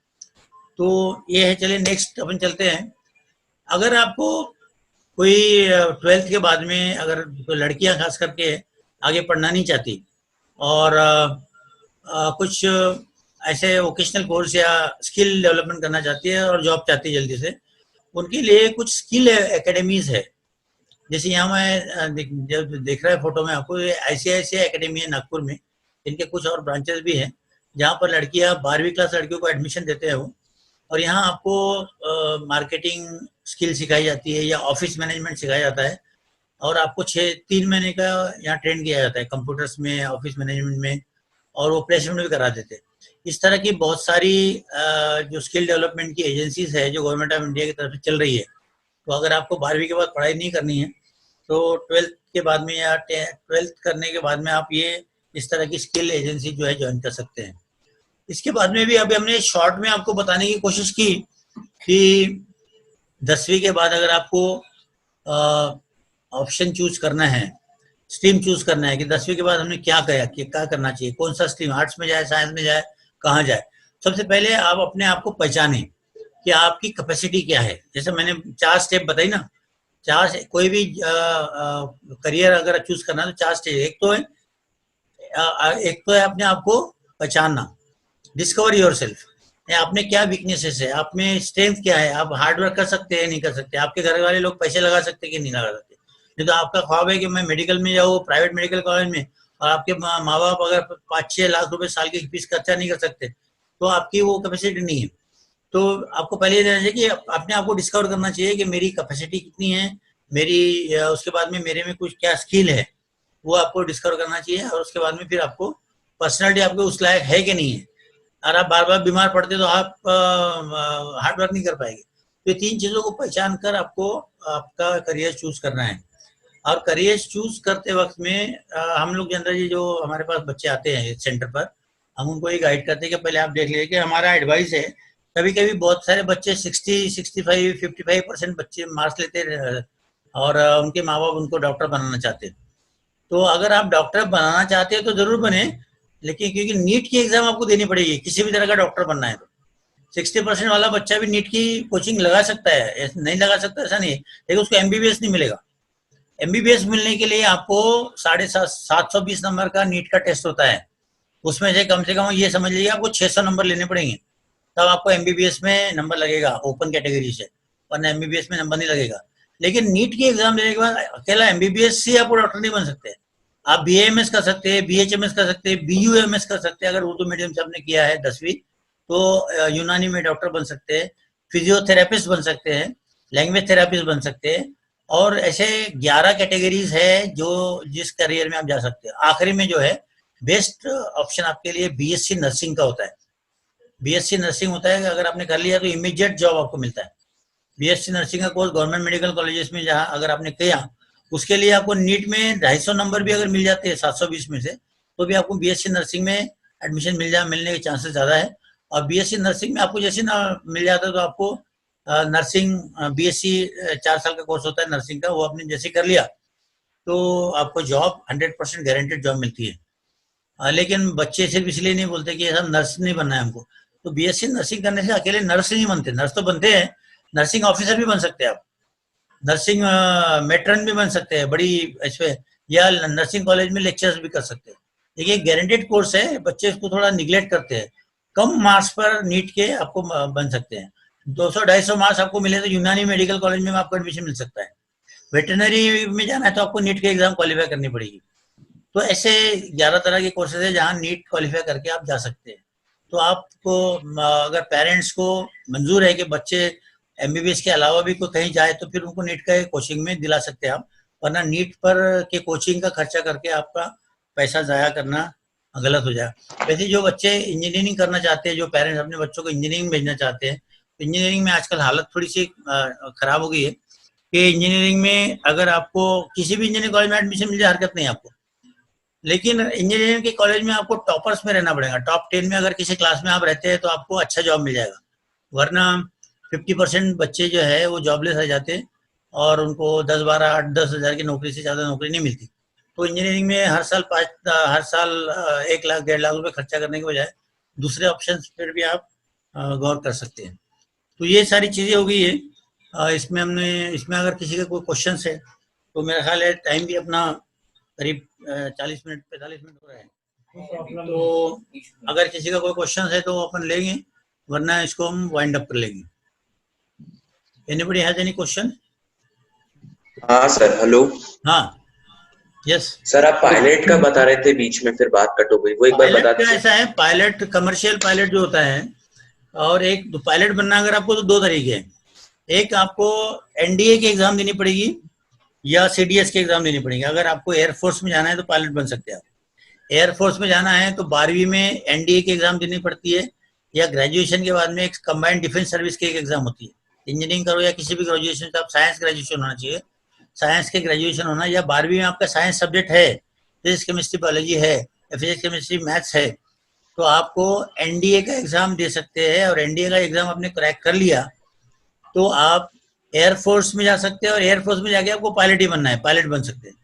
तो ये है। चलिए नेक्स्ट अपन चलते हैं। अगर आपको कोई 12th के बाद में अगर लड़कियां खास करके आगे पढ़ना नहीं चाहती, और कुछ ऐसे वोकेशनल कोर्स या स्किल डेवलपमेंट करना चाहती है और जॉब चाहती है जल्दी से, उनके लिए कुछ स्किल एकेडमीज है। जैसे यहाँ मैं जब देख रहा है फोटो में आपको, ICICI एकेडमी है नागपुर में, इनके कुछ और ब्रांचेस भी हैं जहाँ पर लड़कियाँ 12वीं क्लास लड़कियों को एडमिशन देते हैं वो, और यहाँ आपको मार्केटिंग स्किल सिखाई जाती है या ऑफिस मैनेजमेंट सिखाया जाता है, और आपको 3 महीने का यहाँ ट्रेन किया जाता है कंप्यूटर्स में, ऑफिस मैनेजमेंट में, और वो प्लेसमेंट भी करा देते हैं। इस तरह की बहुत सारी जो स्किल डेवलपमेंट की एजेंसीज है जो गवर्नमेंट ऑफ इंडिया की तरफ से चल रही है। तो अगर आपको 12वीं के बाद पढ़ाई नहीं करनी है तो 12th के बाद में या 12th करने के बाद में आप ये इस तरह की स्किल एजेंसी जो है ज्वाइन कर सकते हैं। इसके बाद में भी अभी हमने शॉर्ट में आपको बताने की कोशिश की कि 10वीं के बाद अगर आपको ऑप्शन चूज करना है, स्ट्रीम चूज करना है कि 10वीं के बाद हमने क्या किया कि क्या करना चाहिए, कौन सा स्ट्रीम, आर्ट्स में जाए, साइंस में जाए, कहाँ जाए। सबसे पहले आप अपने आप को पहचाने कि आपकी कैपेसिटी क्या है। जैसे मैंने 4 स्टेप बताई ना, कोई भी करियर अगर चूज करना है तो 4 स्टेज। एक तो है अपने आप को पहचानना, डिस्कवर योरसेल्फ, आप में क्या वीकनेसेस है, आप में स्ट्रेंथ क्या है, आप हार्ड वर्क कर सकते हैं नहीं कर सकते, आपके घर वाले लोग पैसे लगा सकते हैं कि नहीं लगा सकते। नहीं तो आपका ख्वाब है कि मैं मेडिकल में जाऊँ, प्राइवेट मेडिकल कॉलेज में, और आपके माँ बाप अगर 5-6 लाख रुपए साल की फीस खर्चा नहीं कर सकते तो आपकी वो कैपेसिटी नहीं है। तो आपको पहले ये देना चाहिए कि अपने आप को डिस्कवर करना चाहिए कि मेरी कैपेसिटी कितनी है, मेरी उसके बाद में मेरे में कुछ क्या स्किल है वो आपको डिस्कवर करना चाहिए, और उसके बाद में फिर आपको पर्सनालिटी आपके उस लायक है कि नहीं है। अगर आप बार बार बीमार पड़ते तो आप हार्ड वर्क नहीं कर पाएंगे। तो ये 3 चीज़ों को पहचान कर आपको आपका करियर चूज करना है। और करियर चूज करते वक्त में हम लोग जनरली जो हमारे पास बच्चे आते हैं सेंटर पर, हम उनको ये गाइड करते हैं कि पहले आप देख लीजिए कि हमारा एडवाइस है, कभी कभी बहुत सारे बच्चे 60, 65, 55% बच्चे मार्क्स लेते हैं और उनके माँ बाप उनको डॉक्टर बनाना चाहते हैं। तो अगर आप डॉक्टर बनाना चाहते हैं तो जरूर बने, लेकिन क्योंकि नीट की एग्जाम आपको देनी पड़ेगी किसी भी तरह का डॉक्टर बनना है तो 60% वाला बच्चा भी नीट की कोचिंग लगा सकता है, नहीं लगा सकता ऐसा नहीं है, लेकिन उसको MBBS नहीं मिलेगा। MBBS मिलने के लिए आपको 720 नंबर का नीट का टेस्ट होता है, उसमें से कम ये समझ लीजिए आपको 600 नंबर लेने पड़ेंगे, तब आपको MBBS में नंबर लगेगा ओपन कैटेगरी से, वरना MBBS में नंबर नहीं लगेगा। लेकिन नीट की एग्जाम देने के बाद अकेला MBBS से आपको डॉक्टर नहीं बन सकते, आप BAMS कर सकते हैं, BHMS कर सकते हैं, BUMS कर सकते हैं। अगर उर्दू मीडियम से आपने किया है 10वीं तो यूनानी में डॉक्टर बन सकते हैं, फिजियोथेरेपिस्ट बन सकते हैं, लैंग्वेज थेरेपिस्ट बन सकते हैं, और ऐसे 11 कैटेगरीज है जो जिस करियर में आप जा सकते हैं। आखिरी में जो है बेस्ट ऑप्शन आपके लिए BSc नर्सिंग का होता है। BSc नर्सिंग होता है कि अगर आपने कर लिया तो इमीडिएट जॉब आपको मिलता है। BSc नर्सिंग का कोर्स गवर्नमेंट मेडिकल कॉलेजेस में जहाँ अगर आपने किया, उसके लिए आपको नीट में 250 नंबर भी अगर मिल जाते हैं 720 में से, तो भी आपको BSc नर्सिंग में एडमिशन मिलने के चांसेस ज्यादा है। और BSc नर्सिंग में आपको जैसे ना मिल जाता है तो आपको नर्सिंग BSc 4 साल का कोर्स होता है नर्सिंग का, वो आपने जैसे कर लिया तो आपको जॉब 100% गारंटेड जॉब मिलती है। लेकिन बच्चे सिर्फ इसलिए नहीं बोलते कि सब नर्स नहीं बनना है हमको, तो BSc नर्सिंग करने से अकेले नर्स नहीं बनते, नर्स तो बनते हैं, नर्सिंग ऑफिसर भी बन सकते हैं आप, नर्सिंग मेट्रन भी बन सकते हैं बड़ी इसमें, या नर्सिंग कॉलेज में लेक्चर्स भी कर सकते हैं। देखिए गारंटेड कोर्स है, बच्चे इसको थोड़ा निगलेक्ट करते हैं। कम मार्क्स पर नीट के आपको बन सकते हैं, 200-250 मार्क्स आपको मिले तो यूनानी मेडिकल कॉलेज में आपको एडमिशन मिल सकता है। वेटरनरी में जाना है तो आपको नीट के एग्जाम क्वालिफाई करनी पड़ेगी। तो ऐसे 11 तरह के कोर्सेज है जहाँ नीट क्वालिफाई करके आप जा सकते हैं। तो आपको अगर पेरेंट्स को मंजूर है कि बच्चे MBBS के अलावा भी कोई कहीं जाए तो फिर उनको नीट का कोचिंग में दिला सकते हैं आप, वरना नीट पर के कोचिंग का खर्चा करके आपका पैसा जाया करना गलत हो जाए। वैसे जो बच्चे इंजीनियरिंग करना चाहते हैं, जो पेरेंट्स अपने बच्चों को इंजीनियरिंग भेजना चाहते हैं, तो इंजीनियरिंग में आजकल हालत थोड़ी सी खराब हो गई है कि इंजीनियरिंग में अगर आपको किसी भी इंजीनियरिंग कॉलेज में एडमिशन मिल जाए हरकत नहीं आपको, लेकिन इंजीनियरिंग के कॉलेज में आपको टॉपर्स में रहना पड़ेगा। टॉप 10 में अगर किसी क्लास में आप रहते हैं तो आपको अच्छा जॉब मिल जाएगा, वरना 50% बच्चे जो है वो जॉबलेस रह जाते हैं और उनको 10-12, 8-10 हज़ार की नौकरी से ज़्यादा नौकरी नहीं मिलती। तो इंजीनियरिंग में हर साल 1 लाख 1.5 लाख रुपए खर्चा करने के बजाय दूसरे ऑप्शन पर भी आप गौर कर सकते हैं। तो ये सारी चीज़ें हो गई है। इसमें अगर किसी का कोई क्वेश्चन है तो मेरा ख्याल है टाइम भी अपना करीब 40 मिनट 45 मिनट हो रहा है। तो अगर किसी का कोई क्वेश्चन है तो अपन लेंगे, वरना इसको हम वाइंड अप कर लेंगे। Anybody has any question? हाँ सर, हेलो। हाँ, यस सर आप पायलट का बता रहे थे, बीच में फिर बात कट हो गई, वो एक बार बता पायलट का दीजिए। ऐसा है, पायलट कमर्शियल पायलट जो होता है, और एक पायलट बनना अगर आपको तो दो तरीके हैं। एक आपको एनडीए की एग्जाम देनी पड़ेगी या सीडीएस की एग्जाम देनी पड़ेगी। अगर आपको एयरफोर्स में जाना है तो पायलट बन सकते हैं आप। एयरफोर्स में जाना है तो 12वीं में एनडीए की एग्जाम देनी पड़ती है, या ग्रेजुएशन के बाद में एक कंबाइंड डिफेंस सर्विस की एक एग्जाम होती है। इंजीनियरिंग करो या किसी भी ग्रेजुएशन से, आप साइंस ग्रेजुएशन होना चाहिए, साइंस के ग्रेजुएशन होना, या 12वीं में आपका साइंस सब्जेक्ट है, फिजिक्स केमिस्ट्री बायोलॉजी है, या फिजिक्स केमिस्ट्री मैथ्स है, तो आपको एनडीए का एग्जाम दे सकते हैं। और एनडीए का एग्जाम आपने क्रैक कर लिया तो आप एयरफोर्स में जा सकते हैं, और एयरफोर्स में जाके आपको पायलट ही बनना है, पायलट बन सकते हैं।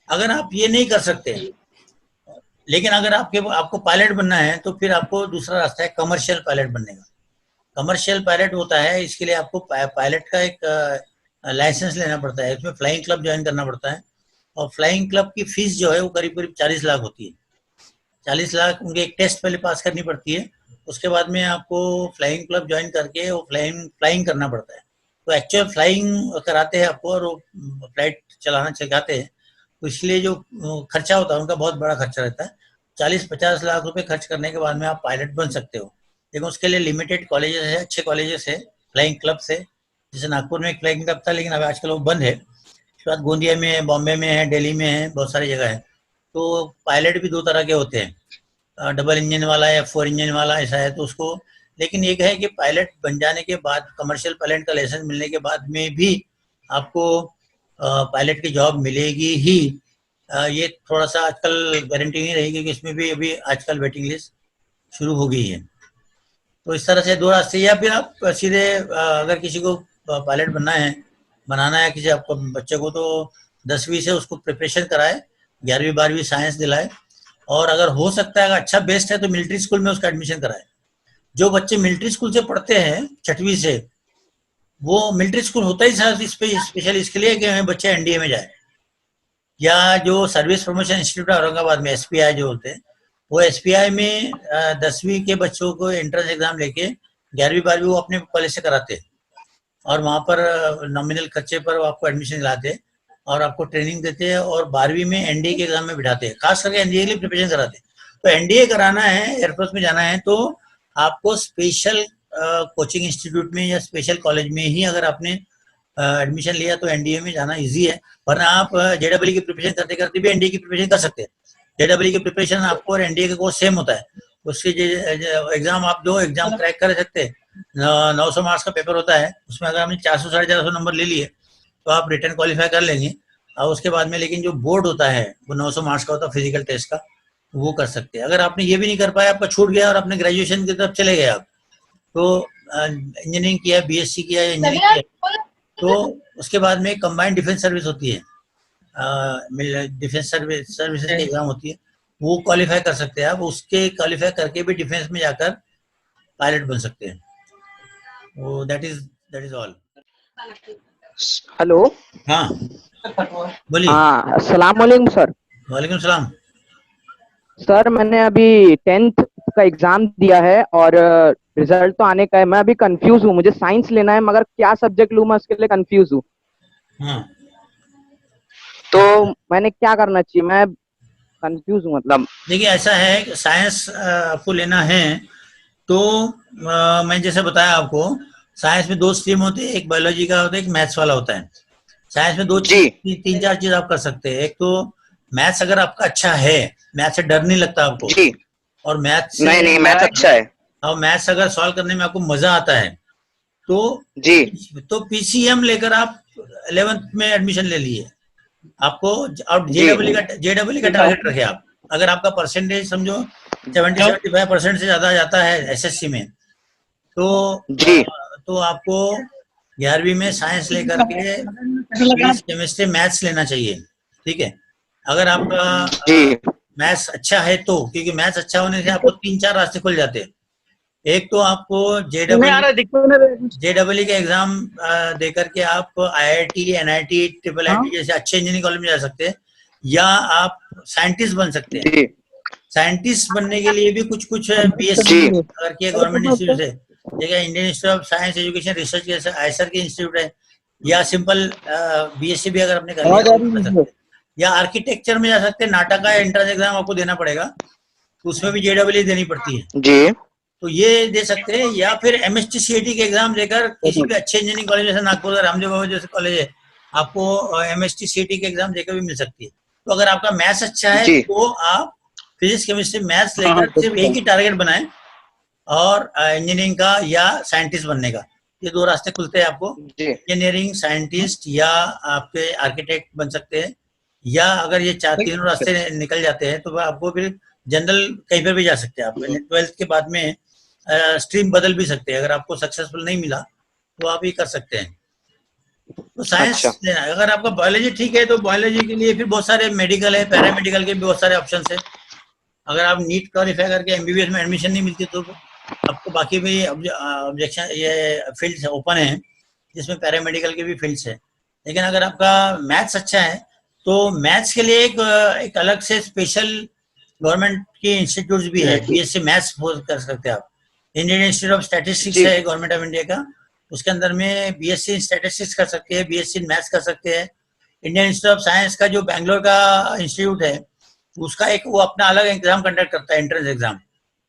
अगर आप ये नहीं कर सकते, लेकिन अगर आपको पायलट बनना है तो फिर आपको दूसरा रास्ता है कमर्शियल पायलट बनने का। कमर्शियल पायलट होता है, इसके लिए आपको पायलट का एक लाइसेंस लेना पड़ता है, इसमें फ्लाइंग क्लब ज्वाइन करना पड़ता है, और फ्लाइंग क्लब की फीस जो है वो करीब करीब 40 लाख होती है। 40 लाख उनके एक टेस्ट पहले पास करनी पड़ती है, उसके बाद में आपको फ्लाइंग क्लब ज्वाइन करके वो फ्लाइंग करना पड़ता है। तो एक्चुअल फ्लाइंग कराते हैं आपको, और वो फ्लाइट चलाना सिखाते हैं, तो इसलिए जो खर्चा होता है उनका बहुत बड़ा खर्चा रहता है। 40-50 लाख रुपए खर्च करने के बाद में आप पायलट बन सकते हो। लेकिन उसके लिए लिमिटेड कॉलेजेस है, अच्छे कॉलेजेस है फ्लाइंग क्लब से। जैसे नागपुर में एक फ्लाइंग क्लब था, लेकिन अब आजकल वो बंद है। उसके बाद गोंदिया में है, बॉम्बे में है, दिल्ली में है, बहुत सारी जगह है। तो पायलट भी दो तरह के होते हैं, डबल इंजन वाला या 4 इंजन वाला, ऐसा है। तो उसको, लेकिन एक है कि पायलट बन जाने के बाद, कमर्शियल पायलट का लाइसेंस मिलने के बाद में भी आपको पायलट की जॉब मिलेगी ही। ये थोड़ा सा आजकल गारंटी नहीं रहेगी, क्योंकि इसमें भी अभी आजकल वेटिंग लिस्ट शुरू हो गई है। तो इस तरह से दो रास्ते, या फिर आप सीधे अगर किसी को पायलट बनाना है किसी आपको बच्चे को, तो 10वीं से उसको प्रिपरेशन कराए, 11वीं 12वीं साइंस दिलाए, और अगर हो सकता है, अगर अच्छा बेस्ट है तो मिलिट्री स्कूल में उसका एडमिशन कराए। जो बच्चे मिलिट्री स्कूल से पढ़ते हैं 6वीं से, वो मिलिट्री स्कूल होता ही स्पेशल इसके लिए कि हमें बच्चे एनडीए में जाए। या जो सर्विस प्रमोशन इंस्टीट्यूट है औरंगाबाद में, एसपीआई जो होते हैं, वो एसपीआई में 10वीं के बच्चों को एंट्रेंस एग्जाम लेके 11वीं 12वीं वो अपने कॉलेज से कराते हैं, और वहाँ पर नॉमिनल खर्चे पर वो आपको एडमिशन दिलाते हैं और आपको ट्रेनिंग देते हैं, और 12वीं में एनडीए के एग्जाम में बिठाते हैं, खास करके एनडीए के लिए प्रिपरेशन कराते हैं। तो एनडीए कराना है, एयरफोर्स में जाना है, तो आपको स्पेशल कोचिंग इंस्टीट्यूट में या स्पेशल कॉलेज में ही अगर आपने एडमिशन लिया तो एनडीए में जाना इजी है। वरना आप जेडब्ल्यू की प्रिपरेशन करते करते भी एनडीए की प्रिपरेशन कर सकते हैं। जेडब्ल्यू की प्रिपरेशन आपको और एनडीए का कोर्स सेम होता है। उसके एग्जाम, आप जो एग्जाम क्रैक कर सकते हैं, 900 मार्क्स का पेपर होता है, उसमें अगर आपने 400 450 नंबर ले लिए तो आप रिटर्न क्वालिफाई कर लेंगे। और उसके बाद में लेकिन जो बोर्ड होता है वो 900 मार्क्स का होता है फिजिकल टेस्ट का, वो कर सकते हैं। अगर आपने ये भी नहीं कर पाया, आपका छूट गया और अपने ग्रेजुएशन की तरफ चले गए आप, तो इंजीनियरिंग किया, बीएससी किया या इंजीनियरिंग किया, तो उसके बाद में कंबाइंड डिफेंस सर्विस होती है, डिफेंस सर्विसेज की एग्जाम होती है, वो क्वालिफाई कर सकते हैं आप। उसके क्वालिफाई करके भी डिफेंस में जाकर पायलट बन सकते हैं। वो दैट इज ऑल। हेलो। हाँ बोलिए। हाँ, अस्सलाम वालेकुम सर। वालेकुम सलाम। सर मैंने अभी 10th का एग्जाम दिया है और रिजल्ट तो आने का है। मैं अभी कंफ्यूज हूँ, मुझे साइंस लेना है मगर क्या सब्जेक्ट लूँ मैं उसके लिए कंफ्यूज हूँ। हाँ, तो मैंने क्या करना चाहिए, मैं कंफ्यूज हूँ मतलब। देखिए ऐसा है, साइंस आपको लेना है तो मैं जैसे बताया आपको, साइंस में दो स्ट्रीम होती है, एक बायोलॉजी का होता है, एक मैथ्स वाला होता है। साइंस में तीन चार चीज आप कर सकते हैं। एक तो मैथ्स अगर आपका अच्छा है, मैथ्स से डर नहीं लगता आपको, जी। और मैथ्स नहीं मैथ अच्छा है। और मैथ्स अगर सॉल्व करने में आपको मजा आता है तो जी। तो पीसीएम लेकर आप 11th में एडमिशन ले लिए आपको। और जेडब्ल्यू का टारगेट रखे आप। अगर आपका परसेंटेज समझो 70-75% से ज्यादा जाता है एसएससी में, तो जी। तो आपको 11वीं में साइंस लेकर के फिजिक्स केमिस्ट्री मैथ्स लेना चाहिए। ठीक है, अगर आपका मैथ्स अच्छा है तो, क्योंकि मैथ्स अच्छा होने से आपको 3-4 रास्ते खुल जाते हैं। एक तो आपको जेडब्ल्यू का एग्जाम देकर के आप आईआईटी, एनआईटी, ट्रिपल आईटी जैसे अच्छे इंजीनियरिंग कॉलेज में जा सकते हैं, या आप साइंटिस्ट बन सकते हैं। साइंटिस्ट बनने के लिए भी कुछ कुछ बीएससी अगर किया गवर्नमेंट इंस्टीट्यूट से, जैसे Indian institute of science education research जैसे आईसर के इंस्टीट्यूट है, या सिंपल बीएससी भी अगर आपने कर लिया तो कर सकते हैं, या आर्किटेक्चर में जा सकते हैं। नाटा का एंट्रेंस एग्जाम आपको देना पड़ेगा, तो उसमें भी जेडब्ल्यू देनी पड़ती है जी, तो ये दे सकते हैं, या फिर एमएसटी सीईटी के एग्जाम देकर किसी भी अच्छे इंजीनियरिंग कॉलेज जैसे नागपुर का रामदेव बाबा जैसे कॉलेज है, आपको एमएसटी सीईटी के एग्जाम देकर भी मिल सकती है। तो अगर आपका मैथ्स अच्छा है तो आप फिजिक्स केमिस्ट्री मैथ्स लेकर सिर्फ एक ही टारगेट बनाएं, और इंजीनियरिंग का या साइंटिस्ट बनने का, ये दो रास्ते खुलते हैं आपको। इंजीनियरिंग, साइंटिस्ट या आपके आर्किटेक्ट बन सकते हैं, या अगर ये तीनों रास्ते निकल जाते हैं तो आपको फिर जनरल कहीं पर भी जा सकते हैं। आप 12th के बाद में स्ट्रीम बदल भी सकते हैं, अगर आपको सक्सेसफुल नहीं मिला तो आप ये कर सकते हैं। तो साइंस लेना है। अगर आपका बायोलॉजी ठीक है तो बायोलॉजी के लिए फिर बहुत सारे मेडिकल है, पैरामेडिकल के भी बहुत सारे ऑप्शन है। अगर आप नीट क्वालिफाई करके एमबीबीएस में एडमिशन नहीं मिलती तो आपको बाकी भी ऑब्जेक्शन ये फील्ड्स ओपन है जिसमें पैरामेडिकल के भी फील्ड्स है। लेकिन अगर आपका मैथ्स अच्छा है तो मैथ्स के लिए एक अलग से स्पेशल गवर्नमेंट के इंस्टीट्यूट भी है, बीएससी मैथ्स कर सकते हैं आप। इंडियन इंस्टीट्यूट ऑफ स्टैटिस्टिक्स है गवर्नमेंट ऑफ इंडिया का, उसके अंदर में बीएससी इन स्टैटिस्टिक्स कर सकते हैं, बीएससी इन मैथ्स कर सकते हैं। इंडियन इंस्टीट्यूट ऑफ साइंस का जो बैंगलोर का इंस्टीट्यूट है उसका एक वो अपना अलग एग्जाम कंडक्ट करता है, एंट्रेंस एग्जाम,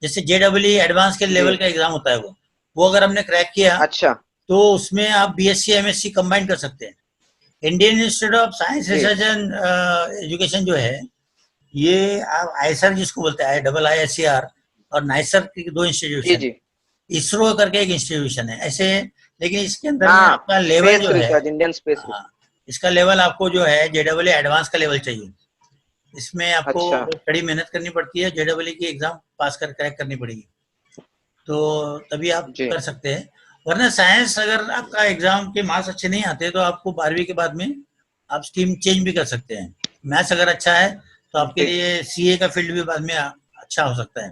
जैसे जेडब्ल्यू एडवांस के लेवल का एग्जाम होता है वो अगर हमने क्रैक किया तो उसमें आप बीएससी एमएससी कंबाइन कर सकते हैं। Indian institute of science research and education जो है ये आईसर जिसको बोलते हैं, IISER और नाइसर के दो इंस्टीट्यूशन, इसरो करके एक इंस्टीट्यूशन है ऐसे। लेकिन इसके अंदर में आपका लेवल जो है इंडियन स्पेस, इसका लेवल आपको जो है जेडब्ल्यू एडवांस का लेवल चाहिए। इसमें आपको बड़ी मेहनत करनी पड़ती है, जेडब्ल्यू की एग्जाम पास कर क्रैक करनी पड़ेगी, तो तभी आप कर सकते हैं। वरना साइंस अगर आपका एग्जाम के मार्क्स अच्छे नहीं आते तो आपको 12वीं के बाद में आप स्ट्रीम चेंज भी कर सकते हैं। मैथ्स अगर अच्छा है तो आपके लिए सीए का फील्ड भी बाद में अच्छा हो सकता है।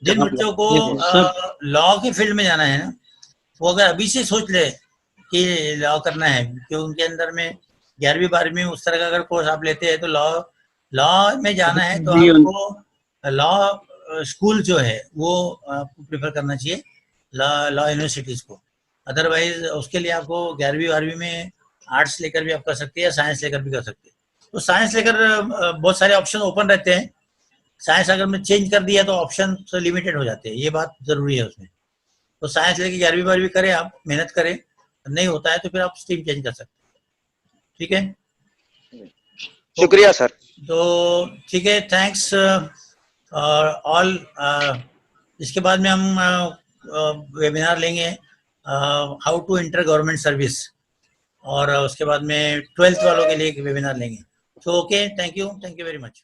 जिन बच्चों को लॉ के फील्ड में जाना है ना, वो अगर अभी से सोच ले कि लॉ करना है, क्योंकि उनके अंदर में 11वीं 12वीं में उस तरह का अगर कोर्स आप लेते हैं तो लॉ में जाना है तो आपको लॉ स्कूल जो है वो आपको प्रेफर करना चाहिए, लॉ यूनिवर्सिटीज को। अदरवाइज उसके लिए आपको 11वीं 12वीं में आर्ट्स लेकर भी आप कर सकते हैं या साइंस लेकर भी कर सकते हैं। तो साइंस लेकर बहुत सारे ऑप्शन ओपन रहते हैं। साइंस अगर मैं चेंज कर दिया तो ऑप्शन तो लिमिटेड हो जाते हैं, ये बात जरूरी है उसमें। तो साइंस लेके 11वीं 12वीं करें, आप मेहनत करें, नहीं होता है तो फिर आप स्ट्रीम चेंज कर सकते हैं। ठीक है, शुक्रिया सर। तो ठीक है, थैंक्स ऑल। इसके बाद में हम वेबिनार लेंगे how to enter government service, और उसके बाद में 12th वालों के लिए एक वेबिनार लेंगे। तो okay, thank you very much.